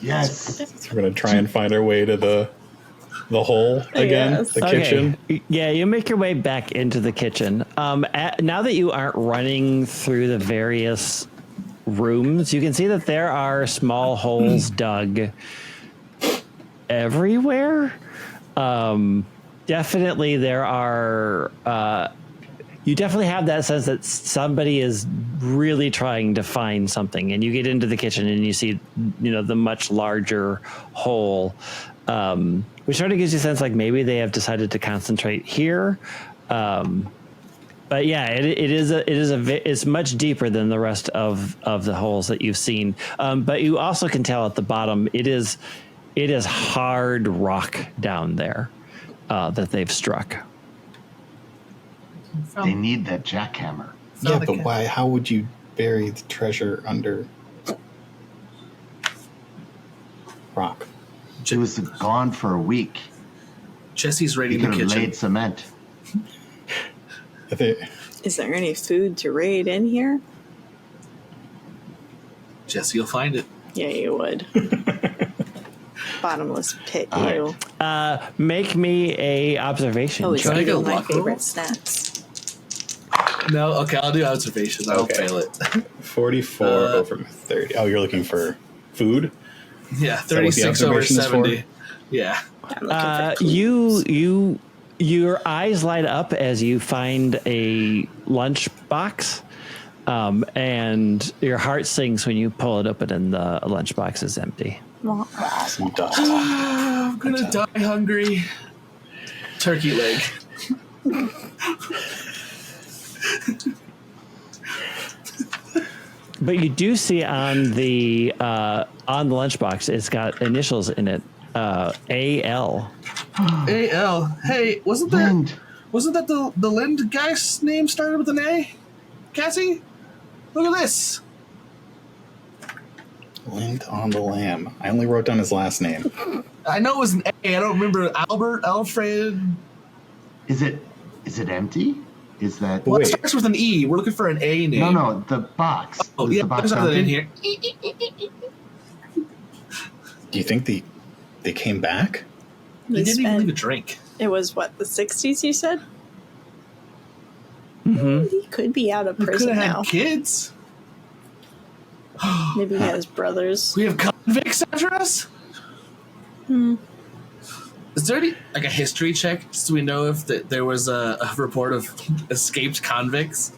Yes. So we're gonna try and find our way to the hole again, Yes. the kitchen. Yeah, you make your way back into the kitchen. Now that you aren't running through the various rooms, you can see that there are small holes dug everywhere. Definitely, there are. You definitely have that sense that somebody is really trying to find something, and you get into the kitchen and you see, the much larger hole, which sort of gives you a sense like maybe they have decided to concentrate here. But yeah, it's much deeper than the rest of the holes that you've seen. But you also can tell at the bottom it is hard rock down there that they've struck. They need that jackhammer. Yeah, but why? How would you bury the treasure under rock? It was gone for a week. Jesse's You raiding the could have kitchen. laid cement. I think Is there any food to raid in here? Jesse will find it. Yeah, you would. Bottomless pit, All right. you. Make me a observation Always check. I get a eating my luck roll? favorite snacks. No, okay, I'll do observations. I won't Okay. fail it. 44 over 30. Oh, you're looking for food? Yeah, that what the 36 over observation is for? 70. Yeah. I'm looking for clues. Your eyes light up as you find a lunch box, and your heart sinks when you pull it open and the lunchbox is empty. Some dust. I'm gonna die hungry. Turkey leg. But you do see on the lunchbox, it's got initials in it, AL. A.L. Hey, wasn't Lind. that the Lind guy's name started with an A? Cassie? Look at this. Lind on the lamb. I only wrote down his last name. I know it was an A. I don't remember Albert, Alfred. Is it empty? Is that? Well, it Wait. starts with an E. We're looking for an A name. No, the box. Oh, Is yeah, the box there's nothing in empty? here. Do you think they came back? They You didn't even spent- leave a drink. It was what, the 60s, you said? Mm-hmm. He could be out of We could prison have now. had kids. Maybe he has brothers. We have convicts after us? Is there any, like, a history check so we know if there was a report of escaped convicts?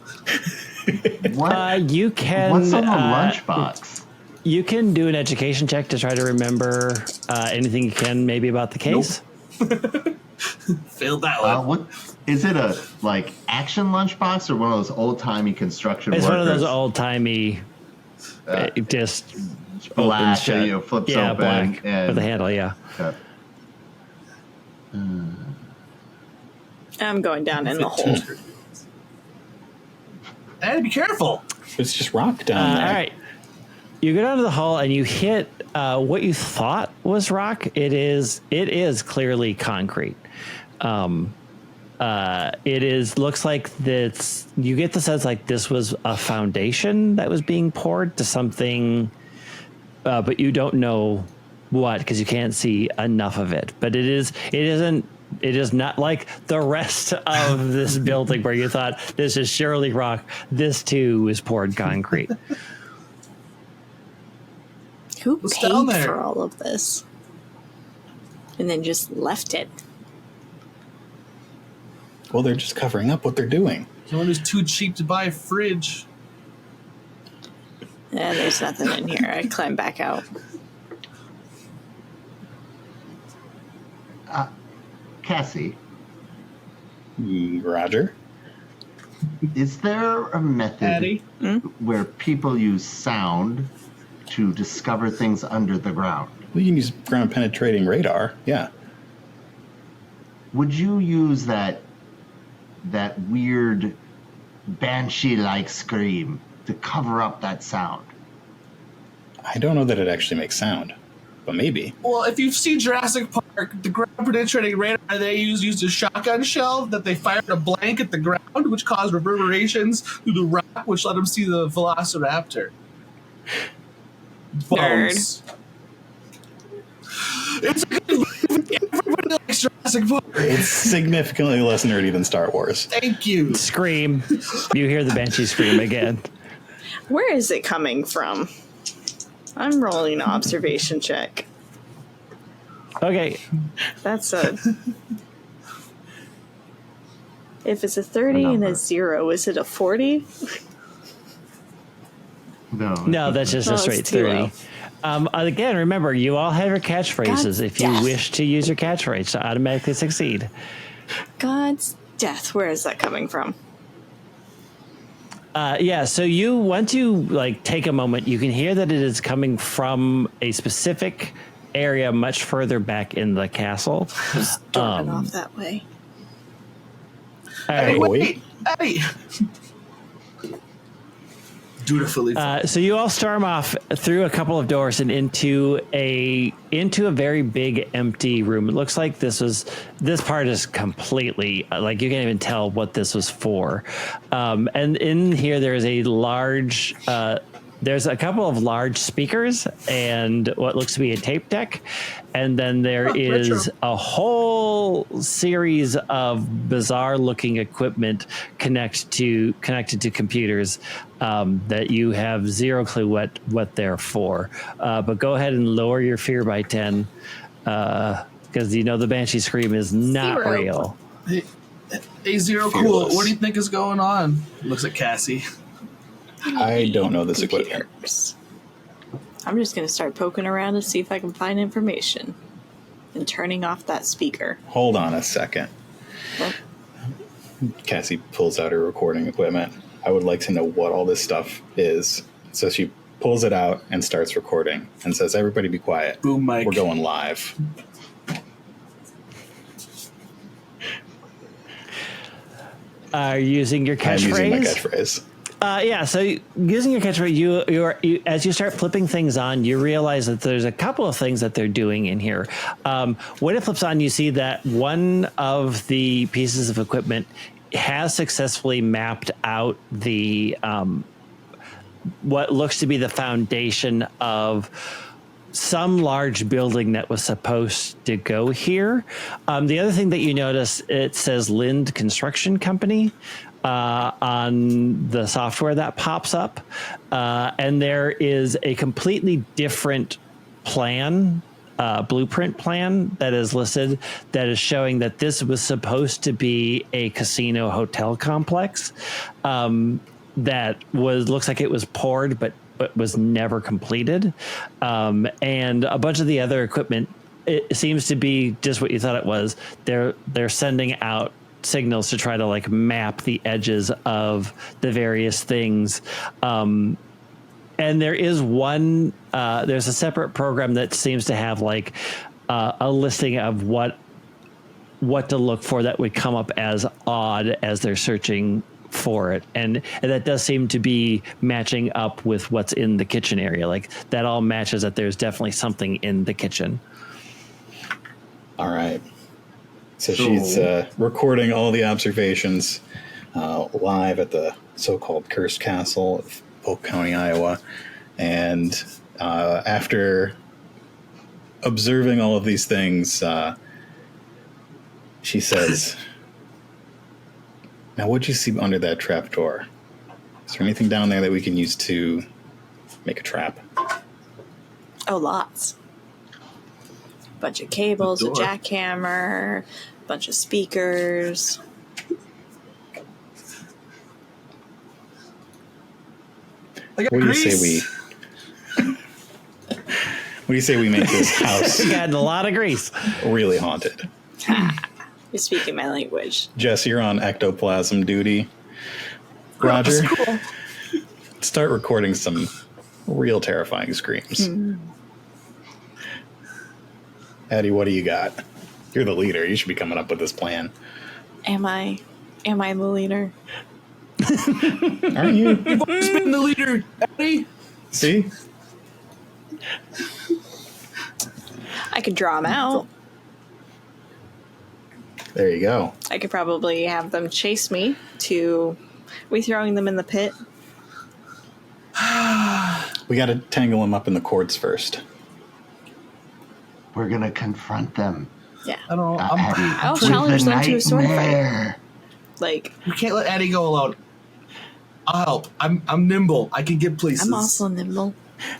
What? You can. What's on the lunchbox? You can do an education check to try to remember anything you can, maybe about the case. Failed that one. What is it? A action lunchbox or one of those old timey construction? It's workers? one of those old timey, just black, opens shut. flips Yeah, open, black and with a handle. Yeah. I'm going down in the hole. And be careful. It's just rock down there. All right. You go down to the hall and you hit what you thought was rock. It is clearly concrete. Looks like this. You get the sense like this was a foundation that was being poured to something, but you don't know what because you can't see enough of it. But it is not like the rest of this building where you thought this is surely rock. This too is poured concrete. Who What's down paid there? for all of this? And then just left it. Well, they're just covering up what they're doing. Someone who's too cheap to buy a fridge. And there's nothing in here. I climb back out. Cassie, Roger. is there a method Patty? where people use sound to discover things under the ground? We can use ground penetrating radar. Yeah. Would you use that weird banshee-like scream to cover up that sound? I don't know that it actually makes sound, but maybe. Well, if you've seen Jurassic Park, the ground penetrating radar they used a shotgun shell that they fired a blank at the ground, which caused reverberations through the rock, which let them see the velociraptor. Bones. It's a good movie. Everybody likes Jurassic Park. It's significantly less nerdy than Star Wars. Thank you. Scream. You hear the banshee scream again. Where is it coming from? I'm rolling an observation check. Okay. That's a... If it's a 30 and a 0, is it a 40? No, that's just a No, straight it's too 30. low. Again, remember, you all have your catchphrases. God If you death. wish to use your catchphrase to automatically succeed. God's death. Where is that coming from? Yeah, so once you take a moment, you can hear that it is coming from a specific area much further back in the castle. Storming off that way. All Hey, right. wait. Hey. Dutifully. So you all storm off through a couple of doors and into a very big empty room. It looks like this part is completely you can't even tell what this was for. And in here there is there's a couple of large speakers and what looks to be a tape deck. And then there is retro. a whole series of bizarre looking equipment connected to computers that you have zero clue what they're for. But go ahead and lower your fear by 10 because the Banshee Scream is not 0. real. Hey, Zero Cool, Fearless. what do you think is going on? Looks at Cassie. I don't know this equipment. Computers. I'm just going to start poking around to see if I can find information. And turning off that speaker. Hold on a second. Oh. Cassie pulls out her recording equipment. I would like to know what all this stuff is. So she pulls it out and starts recording and says, "Everybody be quiet. Boom mic. We're going live." Are you using your I'm using my catchphrase? catchphrase. Yeah, so using your catchphrase, you as you start flipping things on, you realize that there's a couple of things that they're doing in here. When it flips on, you see that one of the pieces of equipment has successfully mapped out the what looks to be the foundation of some large building that was supposed to go here. The other thing that you notice, it says Lind Construction Company on the software that pops up. And there is a completely different plan, blueprint plan that is listed that is showing that this was supposed to be a casino hotel complex that looks like it was poured, but was never completed. And a bunch of the other equipment, it seems to be just what you thought it was. They're sending out signals to try to map the edges of the various things. And there is there's a separate program that seems to have a listing of what to look for that would come up as odd as they're searching for it. And that does seem to be matching up with what's in the kitchen area. That all matches that there's definitely something in the kitchen. All right. So she's recording all the observations live at the so-called Cursed Castle of Polk County, Iowa. And after observing all of these things, she says, "Now, what'd you see under that trap door? Is there anything down there that we can use to make a trap?" Oh, lots. Bunch of cables, a door. jackhammer, bunch of speakers. I got What do you grease. say we? What do you say we make this house Gotten a lot of grease. really haunted? You're speaking my language. Jess, you're on ectoplasm duty. Roger, That's cool. start recording some real terrifying screams. Addie, what do you got? You're the leader. You should be coming up with this plan. Am I the leader? Aren't you? You've always been the leader, Eddie. See? I could draw them out. There you go. I could probably have them chase me to... we throwing them in the pit? We got to tangle them up in the cords first. We're gonna confront them. Yeah. I don't know. I'll With challenge the them to a sword fight. nightmare. Like, We can't let Eddie go alone. I'll help. I'm nimble. I can get places. I'm also nimble.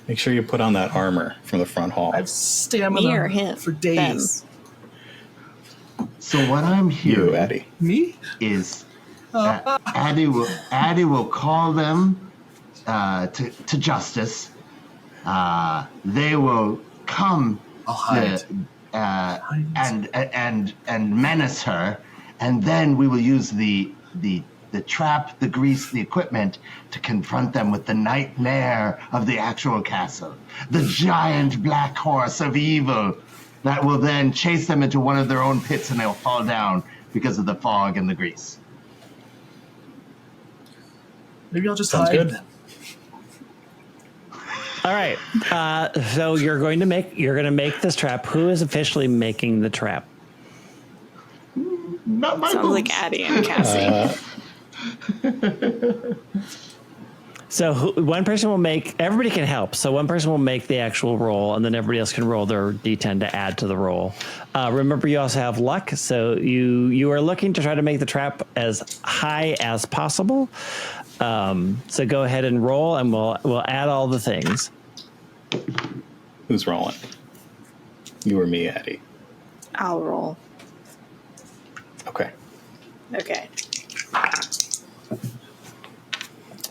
Make sure you put on that armor from the front hall. I have stamina Me or him? for days. So what I'm You, hearing Addie. Me? is Addie will call them to justice. They will come I'll hide. and menace her, and then we will use the trap, the grease, the equipment to confront them with the nightmare of the actual castle, the giant black horse of evil that will then chase them into one of their own pits, and they'll fall down because of the fog and the grease. Maybe I'll just Sounds hide good. then. All right. So you're going to make this trap. Who is officially making the trap? Not my Sounds like boobs. Addie and Cassie. So one person will make. Everybody can help. So one person will make the actual roll, and then everybody else can roll their d10 to add to the roll. Remember, you also have luck. So you are looking to try to make the trap as high as possible. So go ahead and roll, and we'll add all the things. Who's rolling? You or me, Addie? I'll roll. Okay. Okay.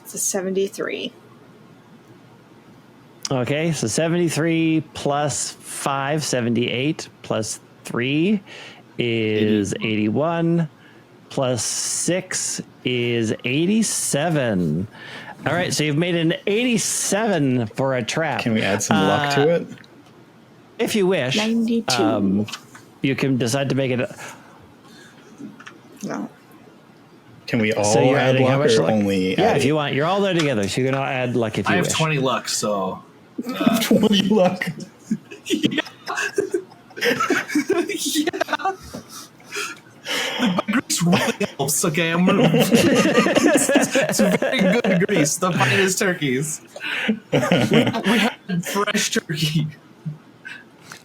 It's a 73. Okay, so 73 plus 5, 78, plus 3 is 81, plus 6 is 87. All right, so you've made an 87 for a trap. Can we add some luck to it? If you wish. 92. You can decide to make it. No. Can we all So you're add adding how luck much or luck? only Yeah, Addie? if you want. You're all there together, so you can all add luck if you I have wish. 20 luck, so 20 luck. grease really helps. Okay, I'm gonna. It's very good grease. The finest turkeys. We had fresh turkey.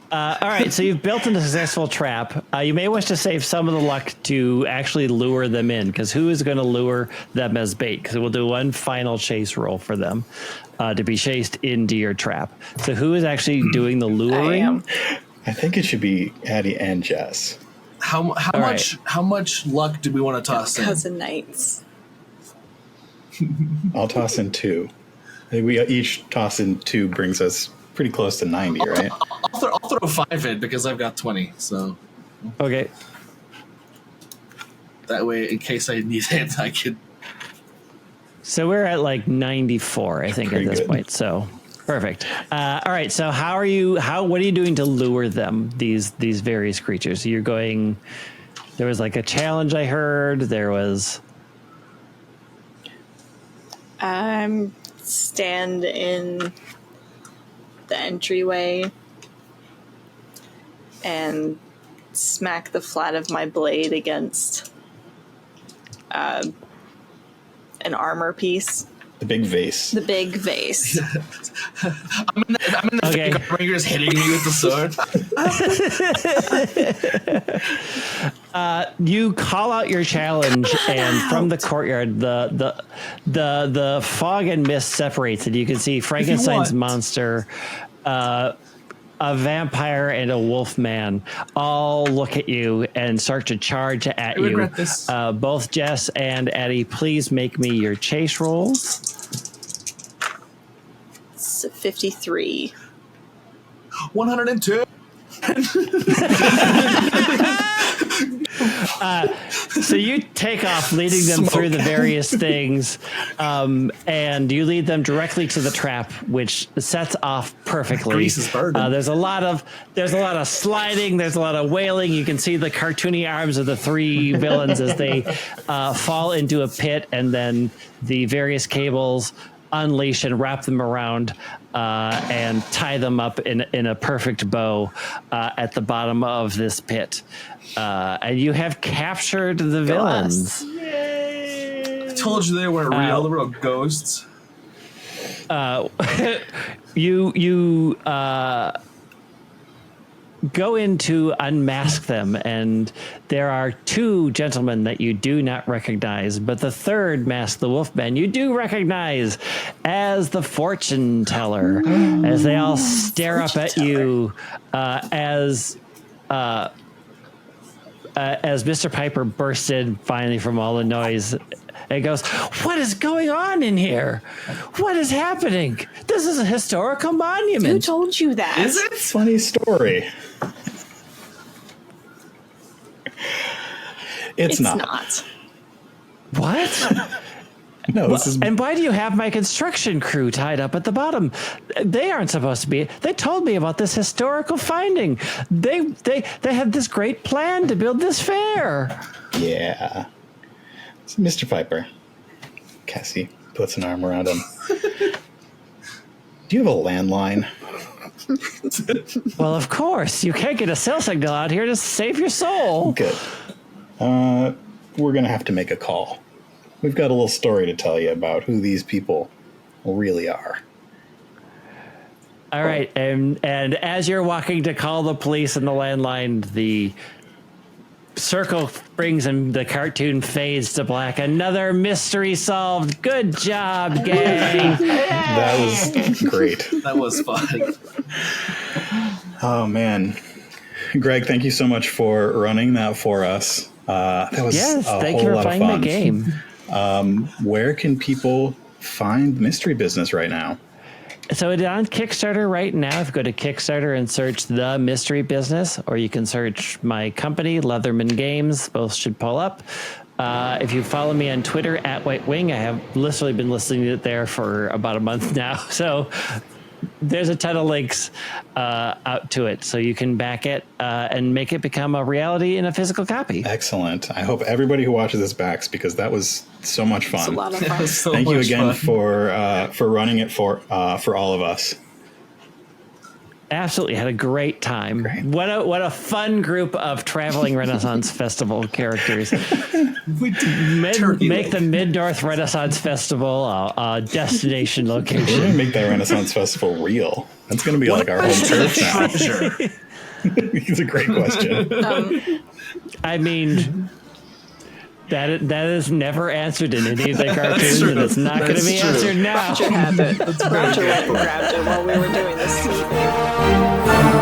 All right, so you've built a successful trap. You may wish to save some of the luck to actually lure them in, because who is going to lure them as bait? Because we'll do one final chase roll for them to be chased into your trap. So who is actually doing the I luring? am. I think it should be Addie and Jess. How much luck do we want to toss in? Cousin Knights. I'll toss in 2. We each toss in 2 brings us pretty close to 90, right? I'll throw 5 in because I've got 20. So Okay. that way, in case I need it, I can. So we're at like 94, I think, at Pretty this good. point. So perfect. All right. So what are you doing to lure them, these various creatures? You're going, there was like a challenge I heard. There was. Stand in the entryway and smack the flat of my blade against an armor piece. The big vase. The big vase. I'm in the Okay. fake armor, you're just hitting me with the sword. You call out your challenge, and from the courtyard, the fog and mist separates, and you can see Frankenstein's want. monster, a vampire, and a wolf man all look at you and start to charge at you. regret this. Both Jess and Addie, please make me your chase rolls. It's a 53. 102. So you take off, leading them through the various things, and you lead them directly to the trap, which sets off perfectly. Grease is burning. There's a lot of sliding. There's a lot of wailing. You can see the cartoony arms of the three villains as they fall into a pit, and then the various cables unleash and wrap them around and tie them up in a perfect bow at the bottom of this pit. And you have captured the villains. I told you they weren't real. They were all ghosts. You go in to unmask them, and there are two gentlemen that you do not recognize, but the third mask, the Wolfman, you do recognize as the fortune teller, as they all stare up at you as Mr. Piper bursts in finally from all the noise and goes, "What is going on in here? What is happening? This is a historical monument." Who told you that? Is it? Funny story. It's not. What? No, this is. And why do you have my construction crew tied up at the bottom? They aren't supposed to be. They told me about this historical finding. They had this great plan to build this fair. Yeah. It's Mr. Piper. Cassie puts an arm around him. Do you have a landline? Well, of course. You can't get a cell signal out here to save your soul. Good. We're going to have to make a call. We've got a little story to tell you about who these people really are. All right. And as you're walking to call the police and the landline, the circle brings and the cartoon fades to black. Another mystery solved. Good job, gang. That was great. That was fun. Oh, man. Greg, thank you so much for running that for us. That was thank you for playing the game. Where can people find Mystery Business right now? So it's on Kickstarter right now. If you go to Kickstarter and search The Mystery Business, or you can search my company, Leatherman Games. Both should pull up. If you follow me on Twitter at White Wing, I have literally been listening to it there for about a month now. So there's a ton of links out to it, so you can back it and make it become a reality in a physical copy. Excellent. I hope everybody who watches this backs, because that was so much fun. It's a lot of fun. Thank you again for running it for all of us. Absolutely, had a great time. Great. What a fun group of traveling Renaissance Festival characters. We Make the Mid-North Renaissance Festival a destination We're going location. to make that Renaissance Festival real. That's going to be like our home turf now. treasure. It's a great question. I mean, that is never answered in any of the cartoons, and it's not going to be answered now. Roger had it. Roger went and grabbed it while we were doing this.